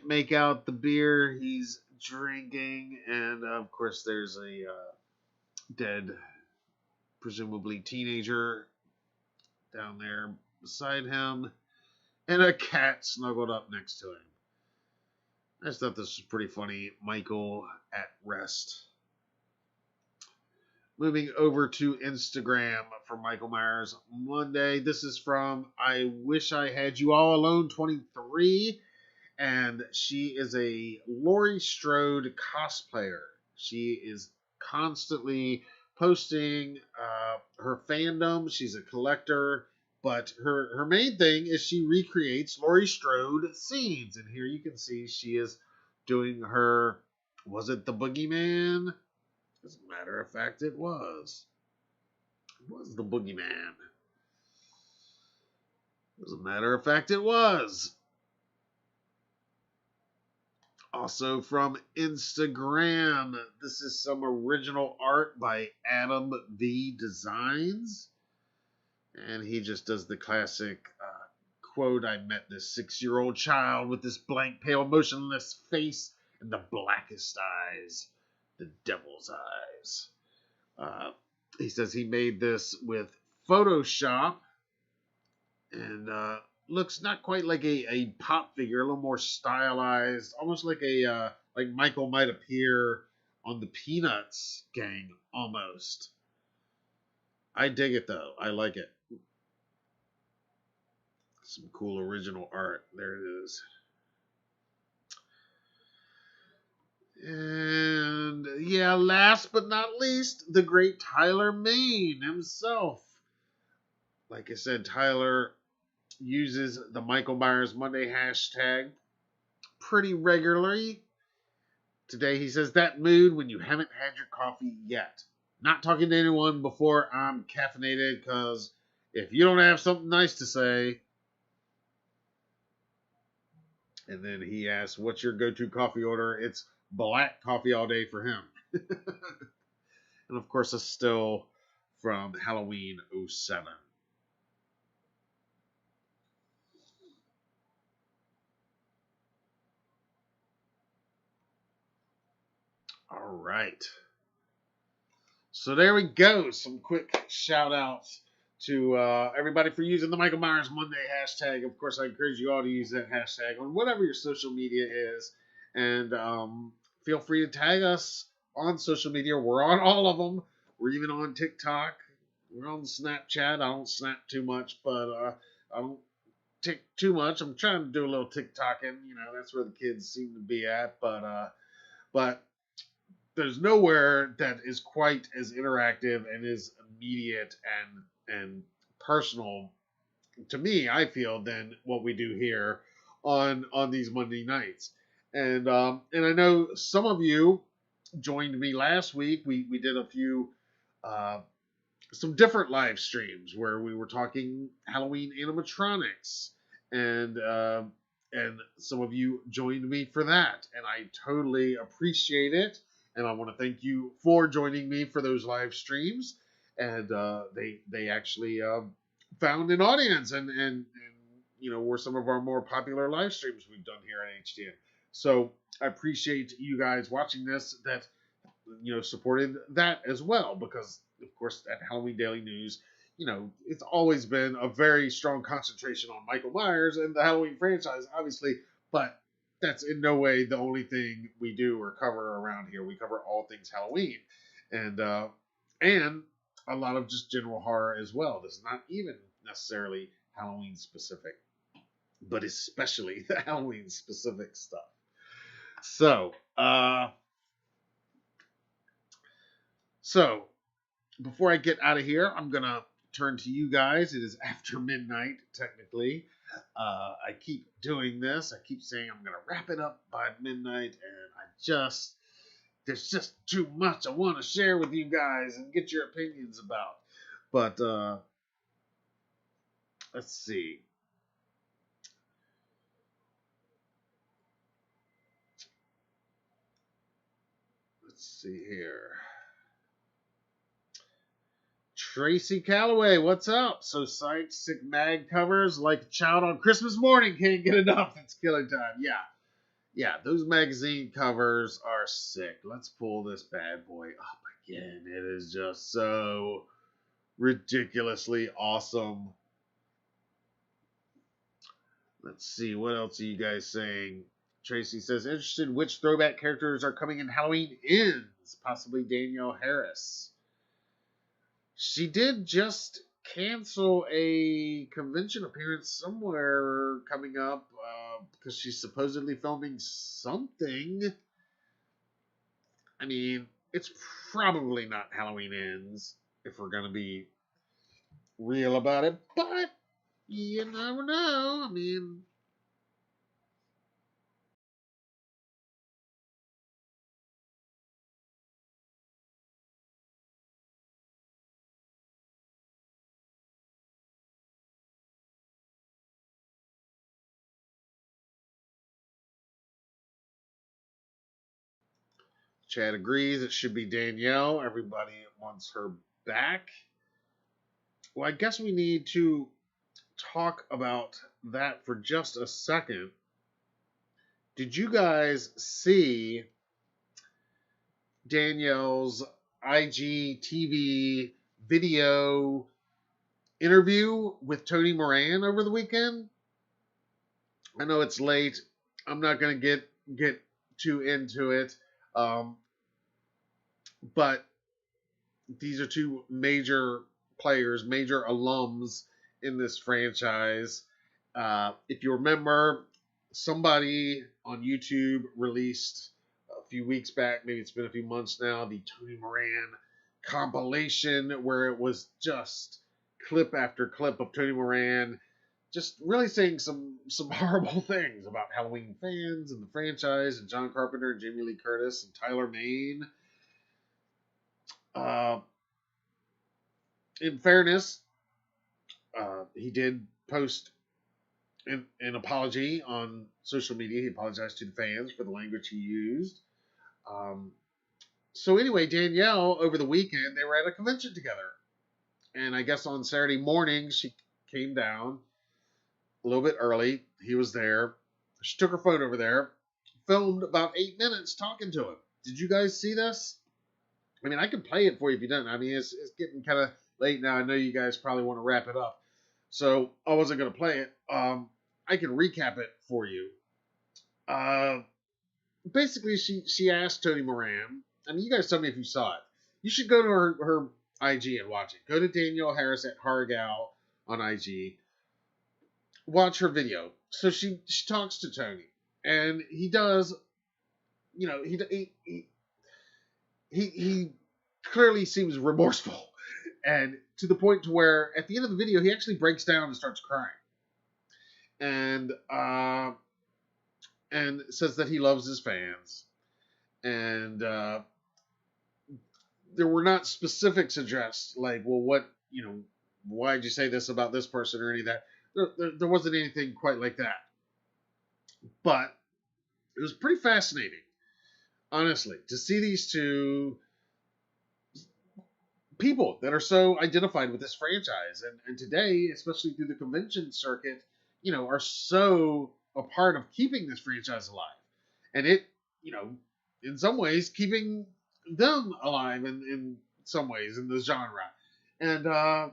make out the beer he's drinking. And, of course, there's a dead, presumably teenager down there beside him. And a cat snuggled up next to him. I just thought this was pretty funny. Michael at rest. Moving over to Instagram for Michael Myers Monday. This is from I Wish I Had You All Alone 23. And she is a Laurie Strode cosplayer. She is constantly posting her fandom. She's a collector. But her main thing is she recreates Laurie Strode scenes. And here you can see she is doing her, was it the Boogeyman? As a matter of fact, it was. It was the Boogeyman. As a matter of fact, it was. Also from Instagram, this is some original art by Adam V Designs. And he just does the classic quote, "I met this 6-year-old child with this blank, pale, motionless face and the blackest eyes. The devil's eyes." He says he made this with Photoshop. and looks not quite like a pop figure, a little more stylized, almost like like Michael might appear on the Peanuts gang almost. I dig it though. I like it. Some cool original art. There it is. And yeah, last but not least, the great Tyler Main himself. Like I said, Tyler uses the Michael Myers Monday hashtag pretty regularly. Today he says, that mood when you haven't had your coffee yet. Not talking to anyone before I'm caffeinated, because if you don't have something nice to say. And then he asks, what's your go-to coffee order? It's black coffee all day for him. And of course, it's still from Halloween '07. All right. So there we go. Some quick shout outs to everybody for using the Michael Myers Monday hashtag. Of course, I encourage you all to use that hashtag on whatever your social media is. And feel free to tag us on social media. We're on all of them. We're even on TikTok. We're on Snapchat. I don't snap too much, but I don't tick too much. I'm trying to do a little TikToking. You know, that's where the kids seem to be at. But there's nowhere that is quite as interactive and as immediate and personal to me, I feel, than what we do here on these Monday nights. And I know some of you joined me last week. We did a few some different live streams where we were talking Halloween animatronics, and some of you joined me for that, and I totally appreciate it. And I want to thank you for joining me for those live streams. And they actually found an audience, and you know, were some of our more popular live streams we've done here at HDN. So I appreciate you guys watching this that, you know, supported that as well, because of course at Halloween Daily News, you know, it's always been a very strong concentration on Michael Myers and the Halloween franchise, obviously, but that's in no way the only thing we do or cover around here. We cover all things Halloween, and a lot of just general horror as well. This is not even necessarily Halloween specific, but especially the Halloween specific stuff. So, before I get out of here, I'm gonna turn to you guys. It is after midnight, technically. I keep doing this. I keep saying I'm gonna wrap it up by midnight, and there's just too much I want to share with you guys and get your opinions about. But let's see. Let's see here. Tracy Calloway, what's up? So psyched, sick mag covers like a child on Christmas morning. Can't get enough. It's killing time. Yeah, those magazine covers are sick. Let's pull this bad boy up again. It is just so ridiculously awesome. Let's see, what else are you guys saying? Tracy says, interested which throwback characters are coming in Halloween Ends? Possibly Danielle Harris. She did just cancel a convention appearance somewhere coming up because she's supposedly filming something. I mean, it's probably not Halloween Ends, if we're going to be real about it, but you never know. I mean, Chad agrees it should be Danielle. Everybody wants her back. Well, I guess we need to talk about that for just a second. Did you guys see Danielle's IGTV video interview with Tony Moran over the weekend. I know it's late. I'm not going to get too into it. But these are two major players, major alums in this franchise. If you remember, somebody on YouTube released a few weeks back, maybe it's been a few months now, the Tony Moran compilation where it was just clip after clip of Tony Moran just really saying some horrible things about Halloween fans and the franchise and John Carpenter and Jamie Lee Curtis and Tyler Mane. In fairness, he did post an apology on social media. He apologized to the fans for the language he used. So anyway, Danielle, over the weekend, they were at a convention together. And I guess on Saturday morning, she came down a little bit early. He was there. She took her phone over there, filmed about 8 minutes talking to him. Did you guys see this? I mean, I can play it for you if you don't. I mean, it's getting kind of late now. I know you guys probably want to wrap it up. So I wasn't going to play it. I can recap it for you. Basically, she asked Tony Moran. I mean, you guys tell me if you saw it. You should go to her IG and watch it. Go to Danielle Harris at Hargal on IG. Watch her video. So she talks to Tony, and he does. You know, he clearly seems remorseful, and to the point to where at the end of the video he actually breaks down and starts crying, and says that he loves his fans, and there were not specifics addressed like, well, what, you know, why'd you say this about this person or any of that. There wasn't anything quite like that, but it was pretty fascinating, honestly, to see these two people that are so identified with this franchise, and today, especially through the convention circuit, you know, are so a part of keeping this franchise alive, and it, you know, in some ways keeping them alive in some ways in the genre, and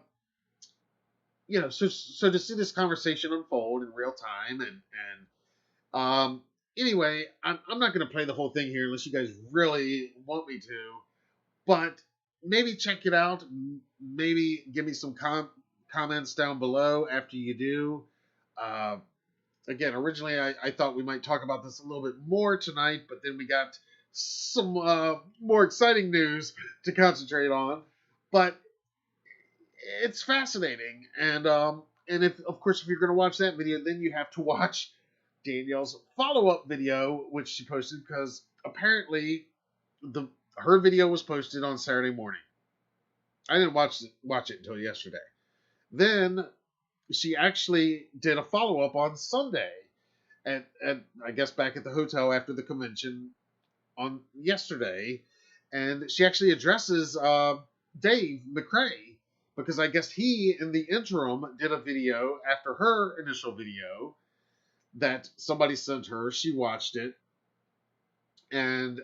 you know, so to see this conversation unfold in real time, and anyway, I'm not going to play the whole thing here unless you guys really want me to, but maybe check it out. Maybe give me some comments down below after you do. Again, originally I thought we might talk about this a little bit more tonight, but then we got some more exciting news to concentrate on. But it's fascinating, and if, of course, if you're going to watch that video, then you have to watch Danielle's follow-up video, which she posted, because apparently her video was posted on Saturday morning. I didn't watch it until yesterday. Then she actually did a follow-up on Sunday, at I guess back at the hotel after the convention on yesterday, and she actually addresses Dave McCrae, because I guess he, in the interim, did a video after her initial video that somebody sent her. She watched it, and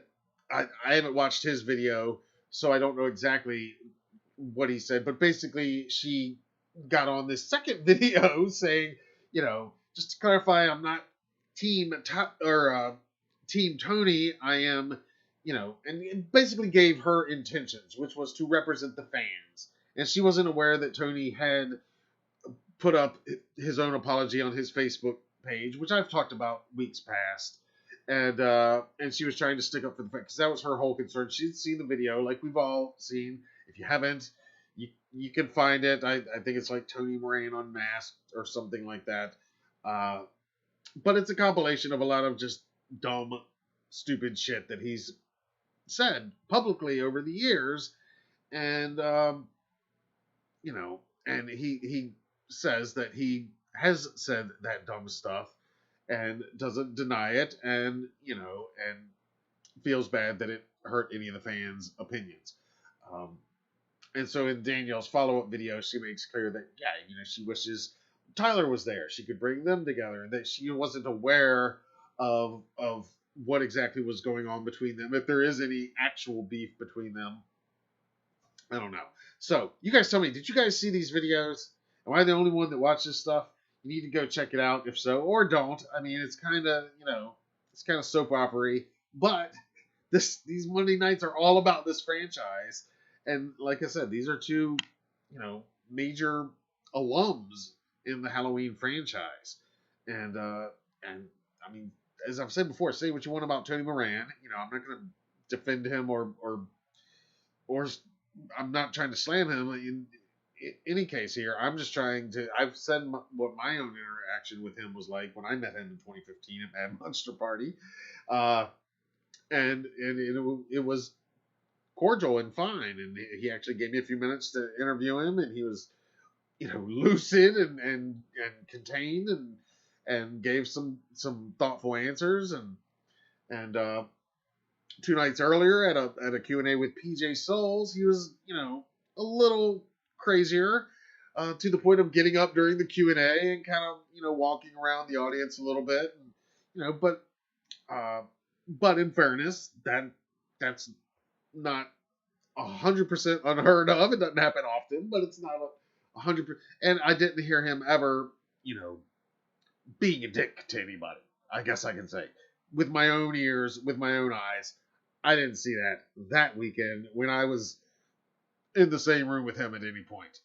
I haven't watched his video, so I don't know exactly what he said, but basically she got on this second video saying, you know, just to clarify, I'm not team Tony, I am, you know, and basically gave her intentions, which was to represent the fans. And she wasn't aware that Tony had put up his own apology on his Facebook page, which I've talked about weeks past. And she was trying to stick up for the fans, because that was her whole concern. She'd seen the video, like we've all seen. If you haven't, you can find it. I think it's like Tony Moran Unmasked or something like that. But it's a compilation of a lot of just dumb, stupid shit that he's said publicly over the years. And, you know, and he says that he has said that dumb stuff and doesn't deny it, and, you know, and feels bad that it hurt any of the fans' opinions. And so in Danielle's follow-up video, she makes clear that, yeah, you know, she wishes Tyler was there. She could bring them together, and that she wasn't aware of what exactly was going on between them, if there is any actual beef between them. I don't know. So, you guys tell me, did you guys see these videos? Am I the only one that watches this stuff? You need to go check it out if so, or don't. I mean, it's kind of, it's kind of soap opera-y, but these Monday nights are all about this franchise. And like I said, these are two, major alums in the Halloween franchise. And I mean, as I've said before, say what you want about Tony Moran. I'm not going to defend him or I'm not trying to slam him in any case here. I'm just trying to. I've said what my own interaction with him was like when I met him in 2015 at Mad Monster Party, and it was cordial and fine. And he actually gave me a few minutes to interview him, and he was, lucid and contained and gave some thoughtful answers. And 2 nights earlier at a Q&A with PJ Souls, he was, a little crazier, to the point of getting up during the Q&A and kind of, walking around the audience a little bit. And, but in fairness, that's not 100% unheard of. It doesn't happen often, but it's not 100%. And I didn't hear him ever, being a dick to anybody. I guess I can say, with my own ears, with my own eyes, I didn't see that weekend when I was in the same room with him at any point.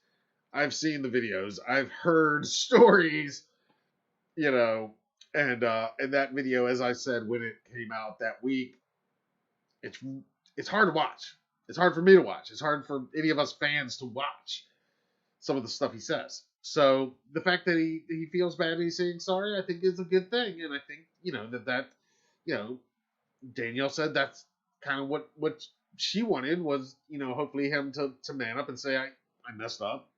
I've seen the videos. I've heard stories, and that video, as I said when it came out that week, it's hard to watch. It's hard for me to watch. It's hard for any of us fans to watch some of the stuff he says. So the fact that he feels bad and he's saying sorry, I think is a good thing. And I think, that Danielle said that's kind of what she wanted was, hopefully him to man up and say, I messed up.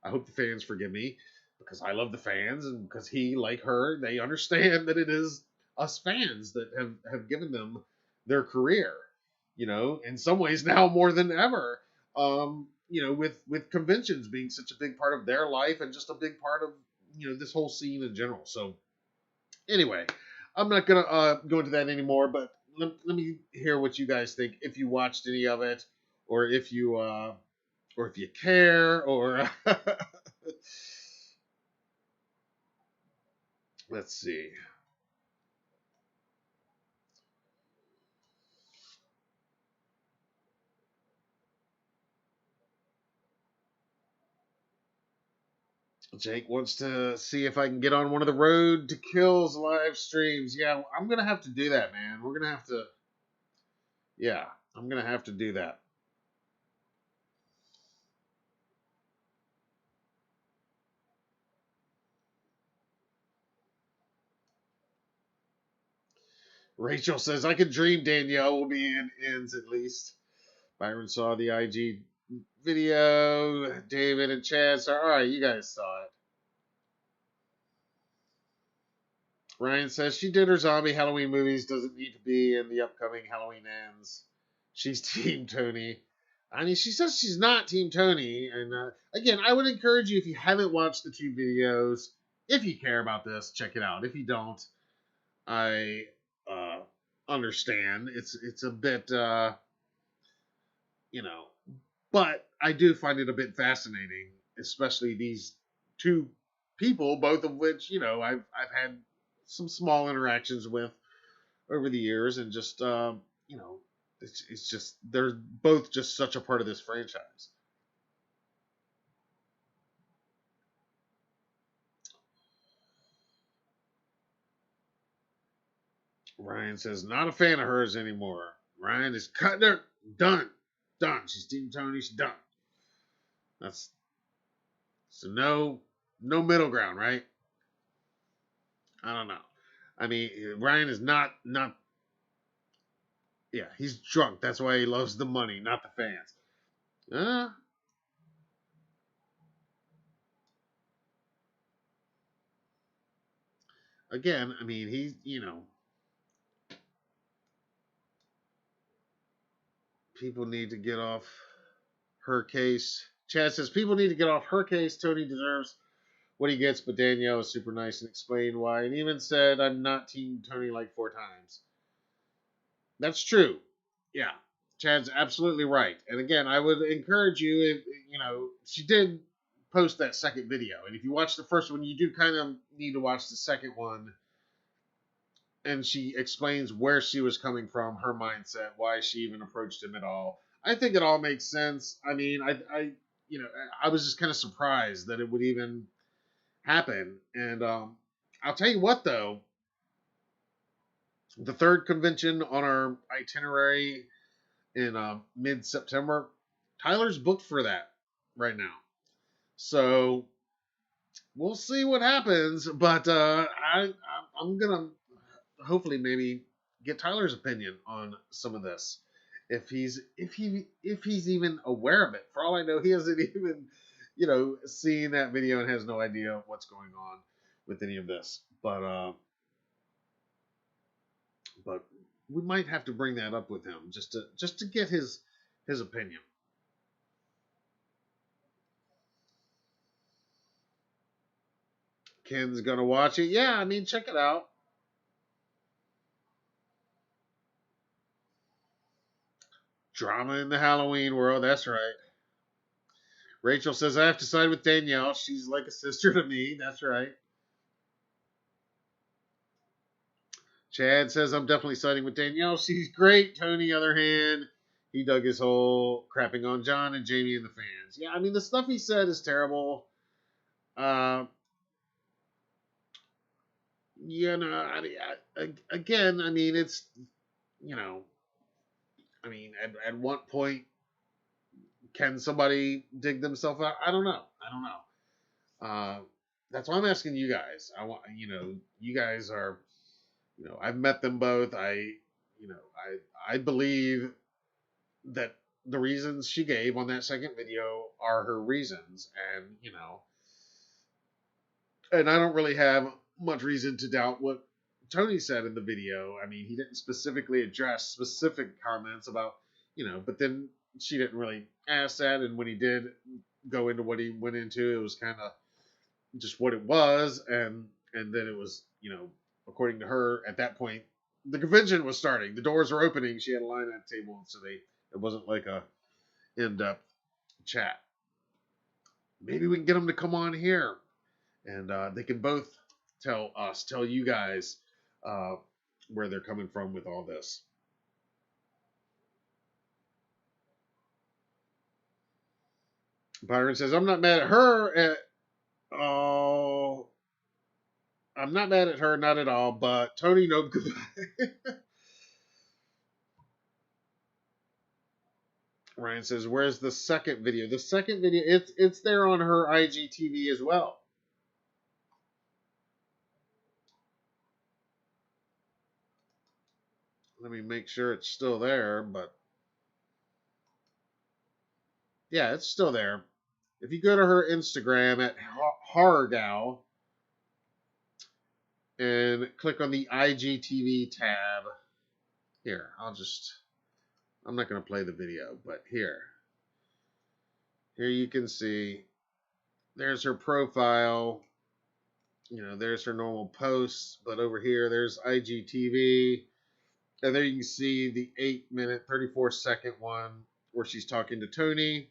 I hope the fans forgive me because I love the fans and because he, like her, they understand that it is us fans that have given them their career, in some ways now more than ever, with conventions being such a big part of their life and just a big part of, this whole scene in general. So anyway, I'm not going to go into that anymore, but let me hear what you guys think, if you watched any of it, or if you care, or let's see. Jake wants to see if I can get on one of the Road to Kills live streams. Yeah, I'm going to have to do that, man. We're going to have to. Yeah, I'm going to have to do that. Rachel says, I could dream Danielle will be in ends at least. Byron saw the IG video. David and Chad saw. All right, you guys saw it. Ryan says she did her zombie Halloween movies. Doesn't need to be in the upcoming Halloween Ends. She's Team Tony. I mean, she says she's not Team Tony. And again, I would encourage you, if you haven't watched the 2 videos, if you care about this, check it out. If you don't, I understand. It's a bit, but I do find it a bit fascinating, especially these 2 people, both of which, I've had some small interactions with over the years, and just, it's just, they're both just such a part of this franchise. Ryan says, not a fan of hers anymore. Ryan is cutting her. Done. She's Team Tony. She's done. So no middle ground, right? I don't know. I mean, Ryan is not. Yeah, he's drunk. That's why he loves the money, not the fans. Again, I mean, he's, people need to get off her case. Chad says, people need to get off her case. Tony deserves what he gets, but Danielle is super nice and explained why, and even said, I'm not Team Tony like 4 times. That's true. Yeah, Chad's absolutely right. And again, I would encourage you, if, she did post that second video. And if you watch the first one, you do kind of need to watch the second one. And she explains where she was coming from, her mindset, why she even approached him at all. I think it all makes sense. I mean, I was just kind of surprised that it would even happen. And I'll tell you what, though, the third convention on our itinerary in mid-September, Tyler's booked for that right now. So we'll see what happens. But I'm gonna hopefully maybe get Tyler's opinion on some of this. If he's even aware of it. For all I know, he hasn't even, seen that video and has no idea what's going on with any of this. But we might have to bring that up with him just to get his opinion. Ken's gonna watch it. Yeah, I mean, check it out. Drama in the Halloween world, that's right. Rachel says, I have to side with Danielle. She's like a sister to me. That's right. Chad says, I'm definitely siding with Danielle. She's great. Tony, other hand, he dug his hole crapping on John and Jamie and the fans. Yeah, I mean, the stuff he said is terrible. Again, I mean, it's, I mean, at what point can somebody dig themselves out? I don't know. That's why I'm asking you guys. You guys are, I've met them both. I believe that the reasons she gave on that second video are her reasons, and I don't really have much reason to doubt what Tony said in the video. I mean, he didn't specifically address specific comments about, but then she didn't really ask that, and when he did go into what he went into, it was kind of just what it was, and then it was, according to her, at that point, the convention was starting, the doors were opening, she had a line at the table, so it wasn't like a in-depth chat. Maybe we can get them to come on here, and they can both tell you guys where they're coming from with all this. Byron says, I'm not mad at her. I'm not mad at her, not at all, but Tony, no goodbye. Ryan says, where's the second video? The second video, it's there on her IGTV as well. Let me make sure it's still there, but yeah, it's still there. If you go to her Instagram at Horror Gal and click on the IGTV tab, here, I'm not going to play the video, but here you can see, there's her profile, there's her normal posts, but over here, there's IGTV, and there you can see the 8-minute, 34-second one where she's talking to Tony.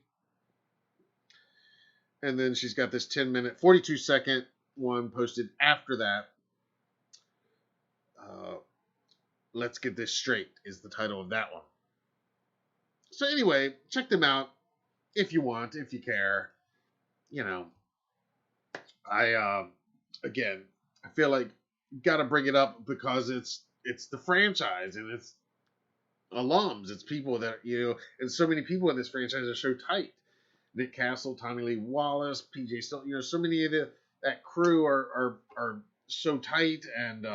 And then she's got this 10-minute, 42-second one posted after that. Let's Get This Straight is the title of that one. So anyway, check them out if you want, if you care. Again, I feel like got to bring it up because it's the franchise and it's alums. It's people that, and so many people in this franchise are so tight. Nick Castle, Tommy Lee Wallace, PJ Still, so many of that crew are so tight, and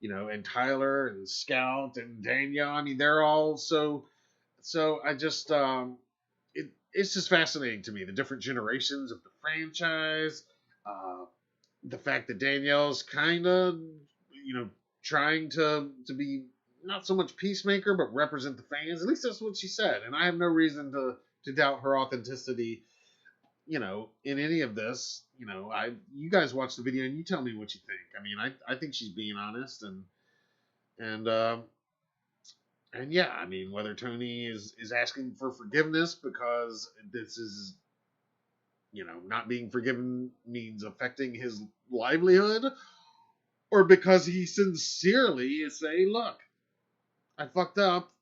and Tyler and Scout and Danielle. I mean, they're all so. I just it's just fascinating to me, the different generations of the franchise. The fact that Danielle's kind of trying to be not so much peacemaker, but represent the fans. At least that's what she said, and I have no reason to doubt her authenticity, in any of this. You guys watch the video and you tell me what you think. I mean, I think she's being honest, and yeah, I mean, whether Tony is asking for forgiveness because this is not being forgiven means affecting his livelihood, or because he sincerely is saying, look, I fucked up.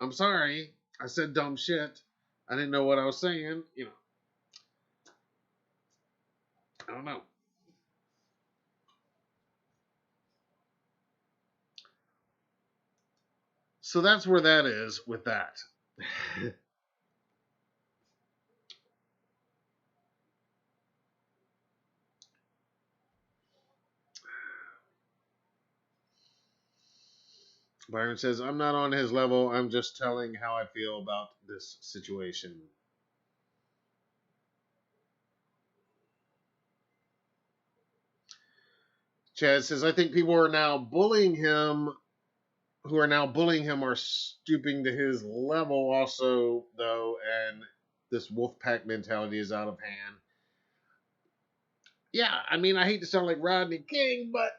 I'm sorry. I said dumb shit. I didn't know what I was saying. I don't know. So that's where that is with that. Byron says, I'm not on his level. I'm just telling how I feel about this situation. Chad says, I think people are now bullying him, are stooping to his level also, though, and this wolf pack mentality is out of hand. Yeah, I mean, I hate to sound like Rodney King, but,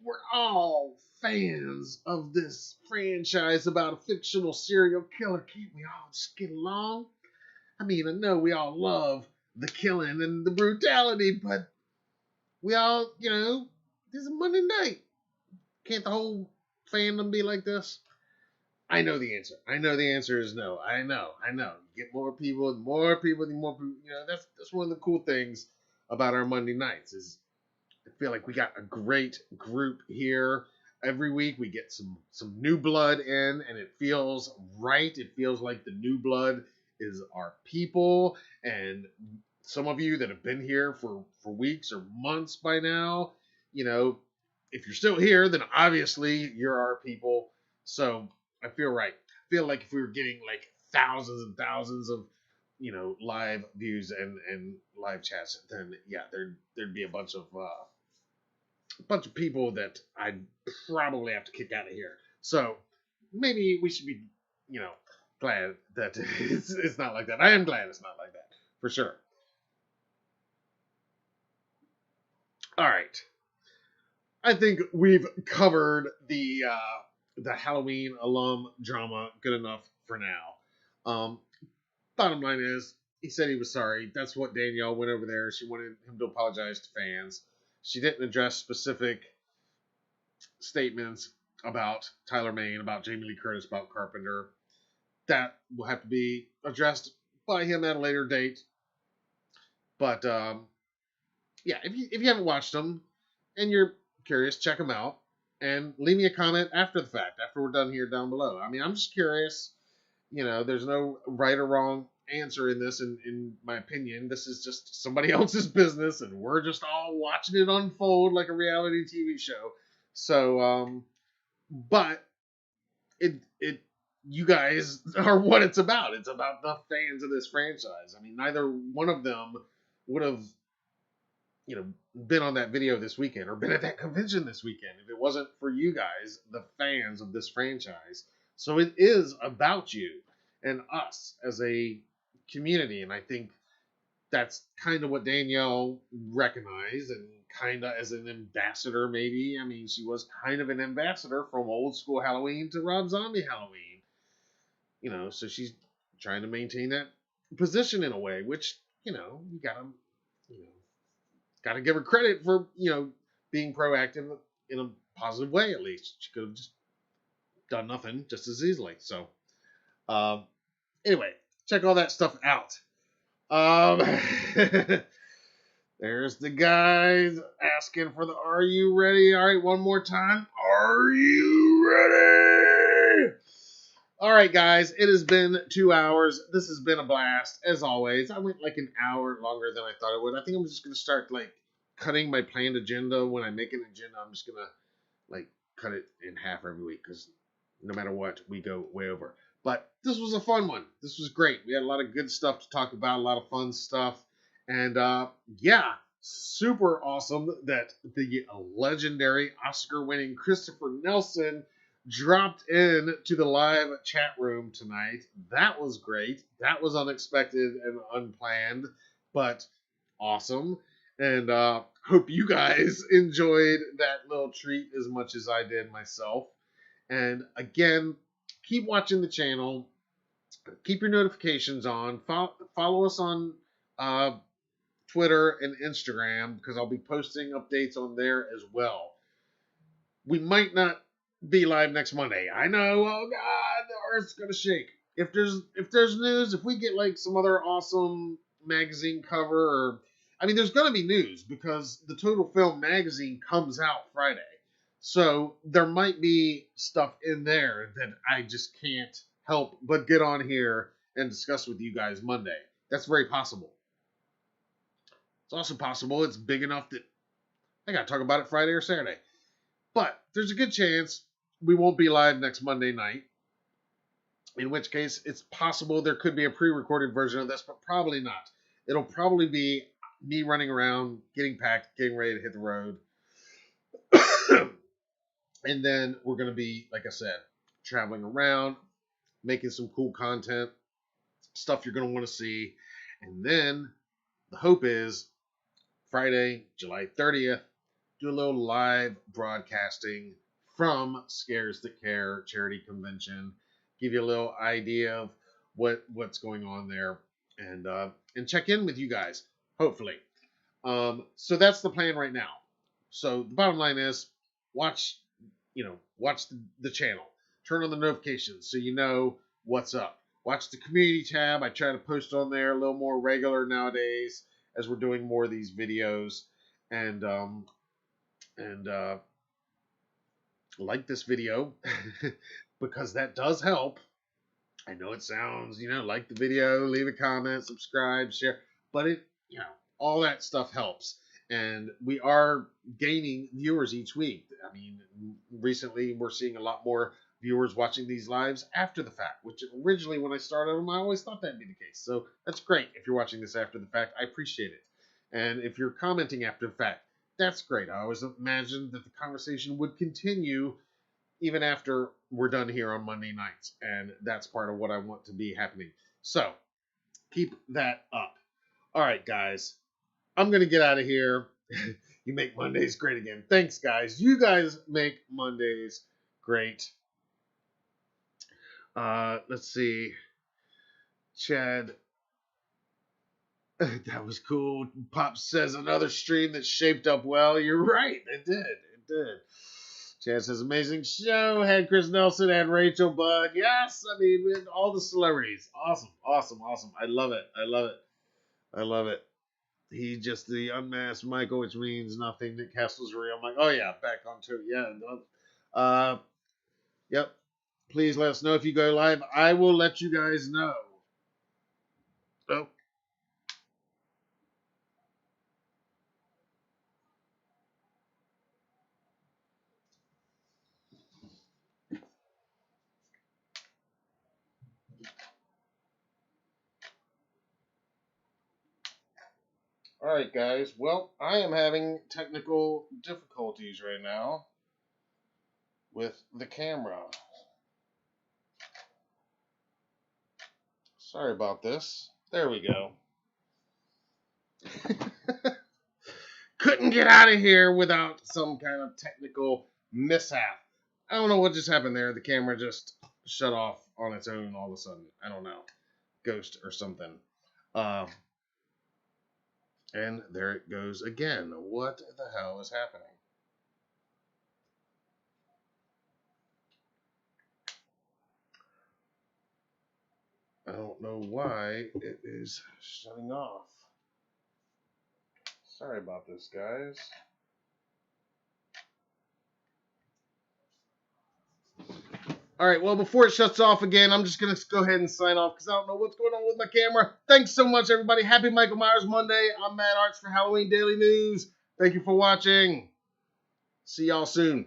we're all fans of this franchise about a fictional serial killer. Can't we all just get along? I mean, I know we all love the killing and the brutality, but we all, this is Monday night. Can't the whole fandom be like this? I know the answer. I know the answer is no. I know. Get more people, that's one of the cool things about our Monday nights is I feel like we got a great group here. Every week we get some new blood in, and it feels right. It feels like the new blood is our people, and some of you that have been here for weeks or months by now, if you're still here, then obviously you're our people. So I feel right. I feel like if we were getting like thousands and thousands of live views and live chats, then yeah, there'd be a bunch of people that I'd probably have to kick out of here. So maybe we should be, glad that it's not like that. I am glad it's not like that, for sure. All right. I think we've covered the Halloween alum drama good enough for now. Bottom line is, he said he was sorry. That's what Danielle went over there. She wanted him to apologize to fans. She didn't address specific statements about Tyler Mane, about Jamie Lee Curtis, about Carpenter. That will have to be addressed by him at a later date. But yeah, if you haven't watched them and you're curious, check them out and leave me a comment after the fact, after we're done here down below. I mean, I'm just curious. There's no right or wrong answer in this, in my opinion. This is just somebody else's business, and we're just all watching it unfold like a reality TV show. So, but you guys are what it's about. It's about the fans of this franchise. I mean, neither one of them would have, been on that video this weekend or been at that convention this weekend if it wasn't for you guys, the fans of this franchise. So it is about you and us as a community, and I think that's kind of what Danielle recognized, and kind of as an ambassador, maybe. I mean, she was kind of an ambassador from old school Halloween to Rob Zombie Halloween. So she's trying to maintain that position in a way, which, you gotta give her credit for, being proactive in a positive way, at least. She could have just done nothing just as easily. So, anyway, check all that stuff out. There's the guys asking for the "Are you ready?" All right, one more time. Are you ready? All right, guys, it has been 2 hours. This has been a blast, as always. I went like an hour longer than I thought it would. I think I'm just going to start, cutting my planned agenda. When I make an agenda, I'm just going to, cut it in half every week, because no matter what, we go way over. But this was a fun one. This was great. We had a lot of good stuff to talk about, a lot of fun stuff. And, yeah, super awesome that the legendary Oscar-winning Christopher Nelson dropped in to the live chat room tonight. That was great. That was unexpected and unplanned, but awesome. And hope you guys enjoyed that little treat as much as I did myself. And again, keep watching the channel. Keep your notifications on. Follow us on Twitter and Instagram, because I'll be posting updates on there as well. We might not be live next Monday. I know. Oh God, the earth's gonna shake. If there's news, if we get like some other awesome magazine cover, or I mean, there's gonna be news because the Total Film magazine comes out Friday, so there might be stuff in there that I just can't help but get on here and discuss with you guys Monday. That's very possible. It's also possible it's big enough that I gotta talk about it Friday or Saturday. But there's a good chance we won't be live next Monday night. In which case, it's possible there could be a pre-recorded version of this, but probably not. It'll probably be me running around, getting packed, getting ready to hit the road. And then we're going to be, like I said, traveling around, making some cool content, stuff you're going to want to see. And then the hope is Friday, July 30th, do a little live broadcasting from Scares That Care charity convention. Give you a little idea of what's going on there, and check in with you guys, hopefully. So that's the plan right now. So the bottom line is watch the channel. Turn on the notifications so you know what's up. Watch the community tab. I try to post on there a little more regular nowadays as we're doing more of these videos. And like this video because that does help. I know it sounds, like the video, leave a comment, subscribe, share, but all that stuff helps. And we are gaining viewers each week. I mean, recently we're seeing a lot more viewers watching these lives after the fact, which originally when I started them, I always thought that'd be the case. So that's great. If you're watching this after the fact, I appreciate it. And if you're commenting after the fact, that's great. I always imagined that the conversation would continue even after we're done here on Monday nights. And that's part of what I want to be happening. So keep that up. All right, guys. I'm going to get out of here. You make Mondays great again. Thanks, guys. You guys make Mondays great. Let's see. Chad. That was cool. Pop says another stream that shaped up well. You're right. It did. It did. Chad says amazing show. Had Chris Nelson and Rachel Budd. Yes. I mean, with all the celebrities. Awesome. Awesome. Awesome. I love it. I love it. I love it. He just the unmasked Michael, which means nothing. Nick Castle's real. I'm like, oh yeah, back on to it. Yeah. Yep. Please let us know if you go live. I will let you guys know. Oh. All right, guys. Well, I am having technical difficulties right now with the camera. Sorry about this. There we go. Couldn't get out of here without some kind of technical mishap. I don't know what just happened there. The camera just shut off on its own all of a sudden. I don't know. Ghost or something. And there it goes again. What the hell is happening? I don't know why it is shutting off. Sorry about this, guys. All right, well, before it shuts off again, I'm just going to go ahead and sign off because I don't know what's going on with my camera. Thanks so much, everybody. Happy Michael Myers Monday. I'm Matt Arts for Halloween Daily News. Thank you for watching. See y'all soon.